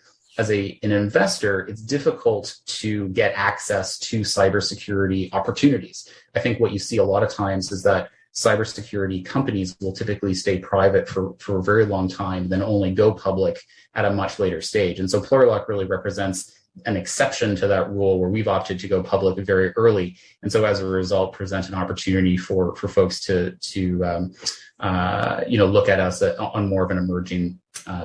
F: investor, it's difficult to get access to cybersecurity opportunities. I think what you see a lot of times is that cybersecurity companies will typically stay private for a very long time, then only go public at a much later stage. And so Plural Lock really represents an exception to that rule where we've opted to go public very early. And so as a result, present an opportunity for folks to look at us on more of an emerging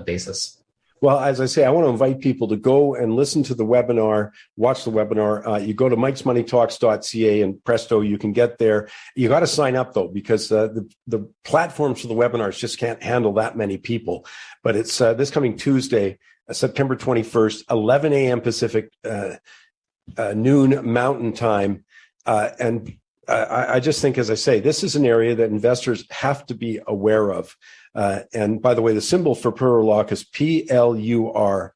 F: basis.
B: Well, as I say, I want to invite people to go and listen to the webinar, watch the webinar. You go to mikesmoneytalks.ca and presto, you can get there. You got to sign up, though, because the platforms for the webinars just can't handle that many people. But it's this coming Tuesday, September 21st, 11 a.m. Pacific, noon Mountain Time. And I just think, as I say, this is an area that investors have to be aware of. And by the way, the symbol for Plural Lock is PLUR.V,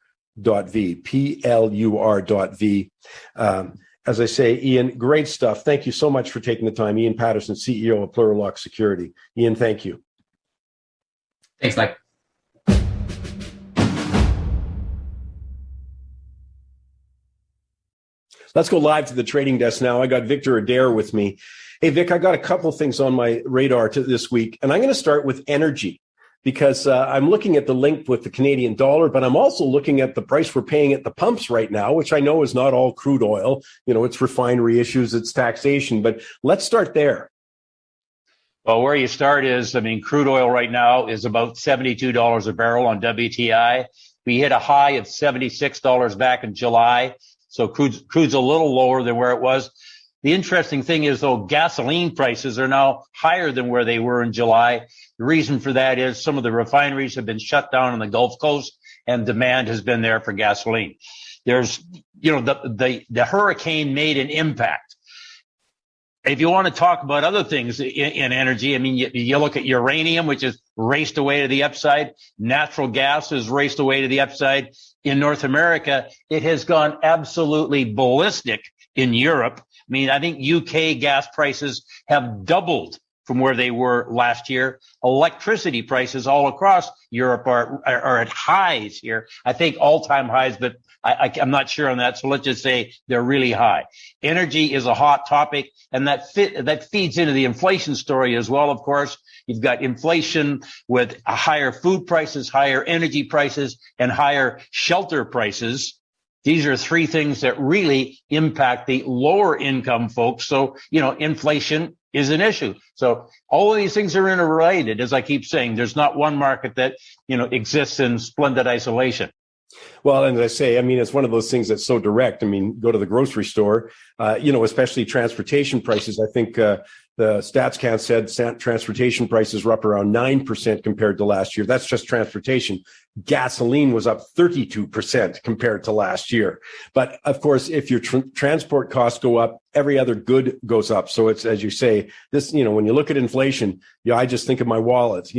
B: PLUR.V. As I say, Ian, great stuff. Thank you so much for taking the time. Ian Patterson, CEO of Plural Lock Security. Ian, thank you.
F: Thanks, Mike.
B: Let's go live to the trading desk now. I got Victor Adair with me. Hey, Vic, I got a couple things on my radar this week, and I'm going to start with energy because I'm looking at the link with the Canadian dollar, but I'm also looking at the price we're paying at the pumps right now, which I know is not all crude oil. It's refinery issues, it's taxation, but let's start there.
G: Well, where you start is, crude oil right now is about $72 a barrel on WTI. We hit a high of $76 back in July. So crude's a little lower than where it was. The interesting thing is, though, gasoline prices are now higher than where they were in July. The reason for that is some of the refineries have been shut down on the Gulf Coast and demand has been there for gasoline. There's, the hurricane made an impact. If you want to talk about other things in energy, you look at uranium, which is raced away to the upside. Natural gas is raced away to the upside. In North America, it has gone absolutely ballistic in Europe. I think UK gas prices have doubled from where they were last year. Electricity prices all across Europe are at highs here. I think all-time highs, but I'm not sure on that. So let's just say they're really high. Energy is a hot topic, and that feeds into the inflation story as well, of course. You've got inflation with higher food prices, higher energy prices, and higher shelter prices. These are three things that really impact the lower income folks. So, inflation is an issue. So all of these things are interrelated. As I keep saying, there's not one market that, exists in splendid isolation.
B: Well, and as I say, it's one of those things that's so direct. Go to the grocery store, especially transportation prices. I think the StatsCan said transportation prices were up around 9% compared to last year. That's just transportation. Gasoline was up 32% compared to last year. But of course, if your transport costs go up, every other good goes up. So it's, as you say, this, when you look at inflation, I just think of my wallet.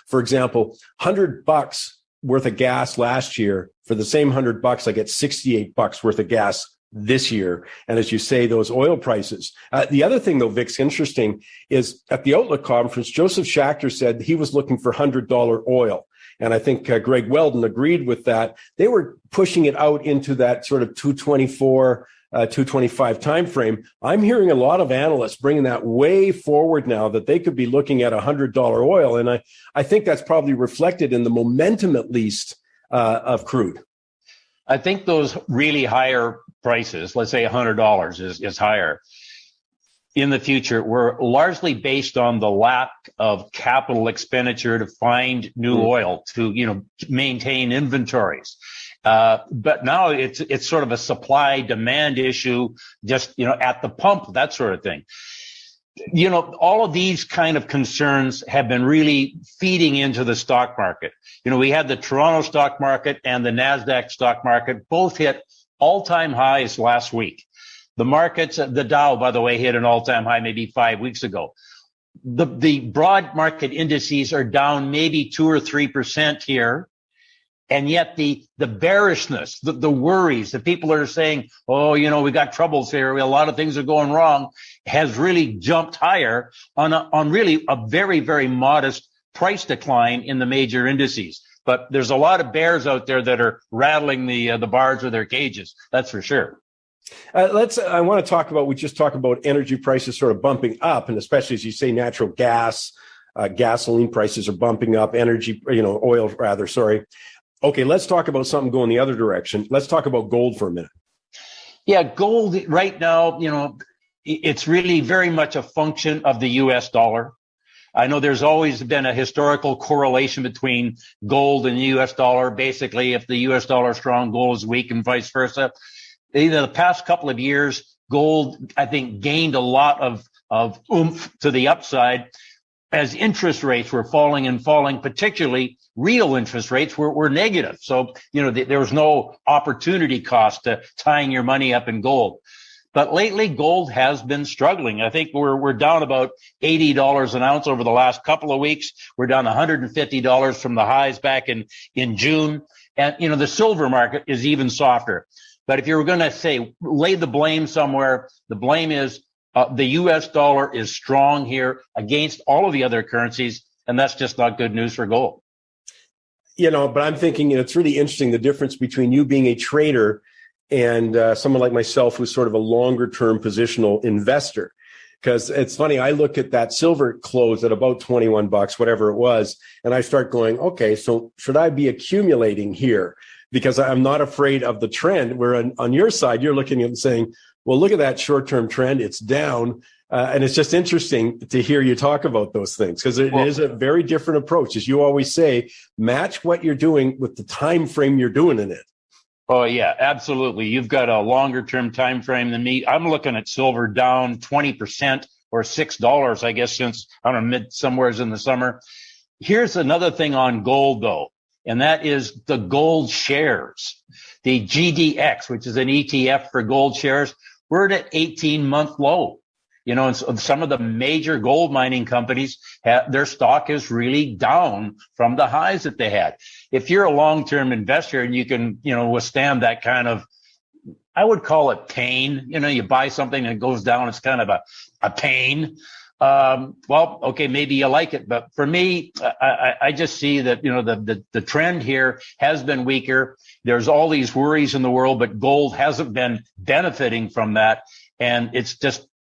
B: For example, $100 worth of gas last year. For the same $100, I get $68 worth of gas this year. And as you say, those oil prices. The other thing, though, Vic's interesting is at the Outlook conference, Joseph Schachter said he was looking for $100 oil. And I think Greg Weldon agreed with that. They were pushing it out into that sort of 224 225 timeframe. I'm hearing a lot of analysts bringing that way forward now, that they could be looking at $100 oil. And I think that's probably reflected in the momentum, at least, of crude.
G: I think those really higher prices, let's say $100 is higher in the future, were largely based on the lack of capital expenditure to find new oil, to maintain inventories. But now it's sort of a supply demand issue, just at the pump, that sort of thing. All of these kind of concerns have been really feeding into the stock market. We had the Toronto stock market and the NASDAQ stock market both hit all-time highs last week. The markets, the Dow, by the way, hit an all-time high maybe 5 weeks ago. The broad market indices are down maybe 2 or 3% here. And yet the bearishness, the worries, the people that are saying, we got troubles here, a lot of things are going wrong, has really jumped higher on really a very, very modest price decline in the major indices. But there's a lot of bears out there that are rattling the bars of their cages. That's for sure.
B: I want to talk about, we just talked about energy prices sort of bumping up, and especially as you say, natural gas, gasoline prices are bumping up, oil rather, sorry. Okay, let's talk about something going the other direction. Let's talk about gold for a minute.
G: Yeah, gold right now, it's really very much a function of the U.S. dollar. I know there's always been a historical correlation between gold and the U.S. dollar. Basically, if the U.S. dollar is strong, gold is weak, and vice versa. The past couple of years, gold, I think, gained a lot of oomph to the upside as interest rates were falling, particularly real interest rates were negative. So, there was no opportunity cost to tying your money up in gold. But lately, gold has been struggling. I think we're down about $80 an ounce over the last couple of weeks. We're down $150 from the highs back in June. And, the silver market is even softer. But if you were going to say, lay the blame somewhere, the blame is the U.S. dollar is strong here against all of the other currencies, and that's just not good news for gold.
B: But I'm thinking, it's really interesting, the difference between you being a trader and someone like myself who's sort of a longer-term positional investor. Because it's funny, I look at that silver close at about $21, whatever it was, and I start going, okay, so should I be accumulating here? Because I'm not afraid of the trend, where on your side, you're looking at and saying, well, look at that short-term trend, it's down. And it's just interesting to hear you talk about those things, because it is a very different approach. As you always say, match what you're doing with the time frame you're doing in it.
G: Oh, yeah, absolutely. You've got a longer term time frame than me. I'm looking at silver down 20% or $6, I guess, since, somewheres in the summer. Here's another thing on gold, though, and that is the gold shares. The GDX, which is an ETF for gold shares, we're at an 18-month low. And some of the major gold mining companies, their stock is really down from the highs that they had. If you're a long-term investor and you can, withstand that kind of, I would call it pain. You buy something and it goes down, it's kind of a pain. Well, okay, maybe you like it, but for me, I just see that, the trend here has been weaker. There's all these worries in the world, but gold hasn't been benefiting from that. And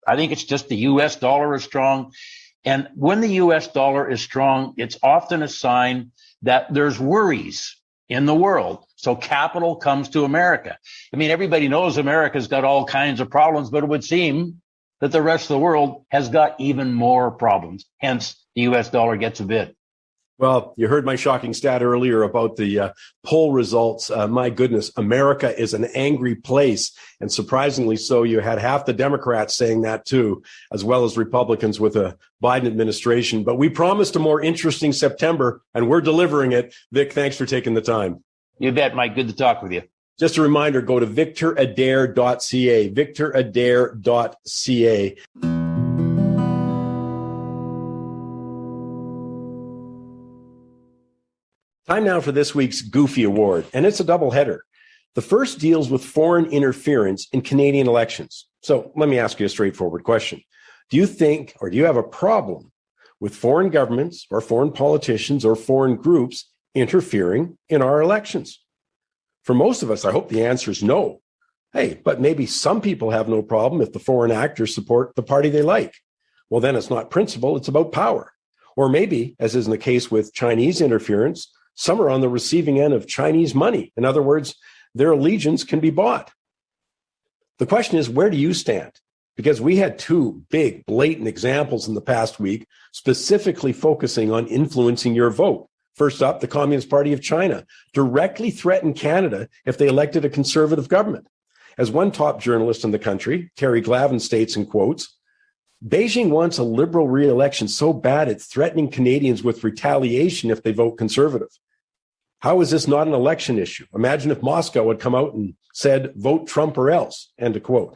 G: I think it's just the U.S. dollar is strong. And when the U.S. dollar is strong, it's often a sign that there's worries in the world. So capital comes to America. Everybody knows America's got all kinds of problems, but it would seem that the rest of the world has got even more problems. Hence, the U.S. dollar gets a bid.
B: Well, you heard my shocking stat earlier about the poll results. My goodness, America is an angry place. And surprisingly so, you had half the Democrats saying that too, as well as Republicans with a Biden administration. But we promised a more interesting September, and we're delivering it. Vic, thanks for taking the time.
G: You bet, Mike. Good to talk with you.
B: Just a reminder, go to victoradair.ca, victoradair.ca. Time now for this week's Goofy Award, and it's a doubleheader. The first deals with foreign interference in Canadian elections. So let me ask you a straightforward question. Do you think, or do you have a problem with foreign governments or foreign politicians or foreign groups interfering in our elections? For most of us, I hope the answer is no. Hey, but maybe some people have no problem if the foreign actors support the party they like. Well, then it's not principle, it's about power. Or maybe, as is in the case with Chinese interference, some are on the receiving end of Chinese money. In other words, their allegiance can be bought. The question is, where do you stand? Because we had two big, blatant examples in the past week, specifically focusing on influencing your vote. First up, the Communist Party of China directly threatened Canada if they elected a conservative government. As one top journalist in the country, Terry Glavin, states in quotes, Beijing wants a liberal re-election so bad it's threatening Canadians with retaliation if they vote conservative. How is this not an election issue? Imagine if Moscow had come out and said, vote Trump or else, end of quote.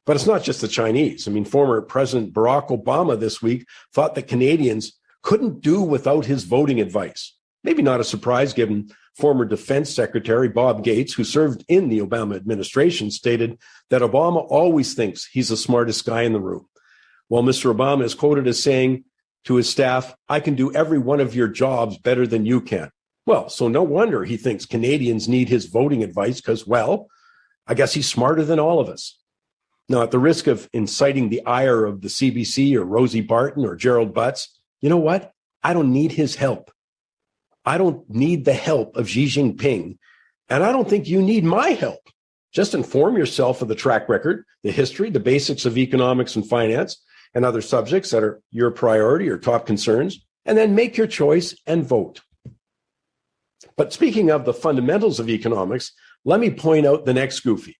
B: But it's not just the Chinese. I mean, former President Barack Obama this week thought that Canadians couldn't do without his voting advice. Maybe not a surprise given former Defense Secretary Bob Gates, who served in the Obama administration, stated that Obama always thinks he's the smartest guy in the room. While Mr. Obama is quoted as saying to his staff, I can do every one of your jobs better than you can. Well, so no wonder he thinks Canadians need his voting advice because, well, I guess he's smarter than all of us. Now, at the risk of inciting the ire of the CBC or Rosie Barton or Gerald Butts, you know what? I don't need his help. I don't need the help of Xi Jinping, and I don't think you need my help. Just inform yourself of the track record, the history, the basics of economics and finance, and other subjects that are your priority or top concerns, and then make your choice and vote. But speaking of the fundamentals of economics, let me point out the next goofy.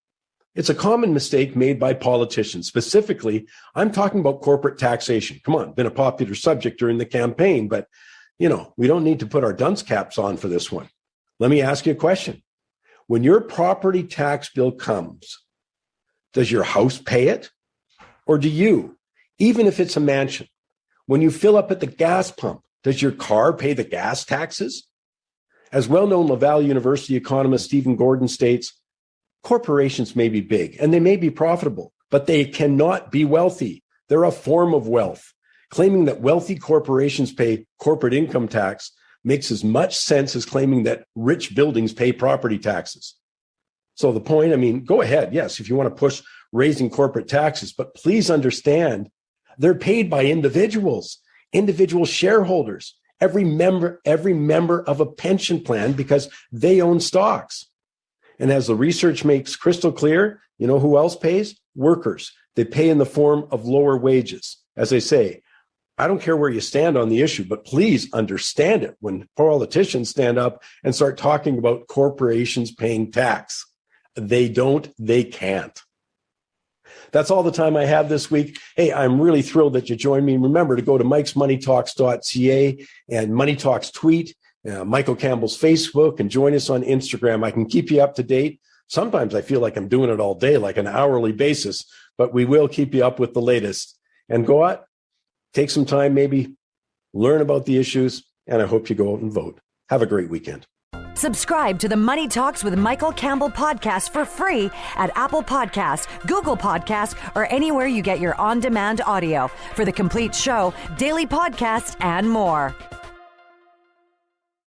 B: It's a common mistake made by politicians. Specifically, I'm talking about corporate taxation. Come on, been a popular subject during the campaign, but we don't need to put our dunce caps on for this one. Let me ask you a question. When your property tax bill comes, does your house pay it? Or do you, even if it's a mansion? When you fill up at the gas pump, does your car pay the gas taxes? As well-known Laval University economist Stephen Gordon states, corporations may be big and they may be profitable, but they cannot be wealthy. They're a form of wealth. Claiming that wealthy corporations pay corporate income tax makes as much sense as claiming that rich buildings pay property taxes. So the point, go ahead. Yes, if you want to push raising corporate taxes, but please understand they're paid by individuals, individual shareholders, every member of a pension plan because they own stocks. And as the research makes crystal clear, you know who else pays? Workers. They pay in the form of lower wages. As I say, I don't care where you stand on the issue, but please understand it when politicians stand up and start talking about corporations paying tax. They don't, they can't. That's all the time I have this week. Hey, I'm really thrilled that you joined me. Remember to go to mikesmoneytalks.ca and Money Talks tweet, Michael Campbell's Facebook, and join us on Instagram. I can keep you up to date. Sometimes I feel like I'm doing it all day, like an hourly basis, but we will keep you up with the latest. And go out, take some time, maybe learn about the issues, and I hope you go out and vote. Have a great weekend.
A: Subscribe to the Money Talks with Michael Campbell podcast for free at Apple Podcasts, Google Podcasts, or anywhere you get your on-demand audio. For the complete show, daily podcasts, and more.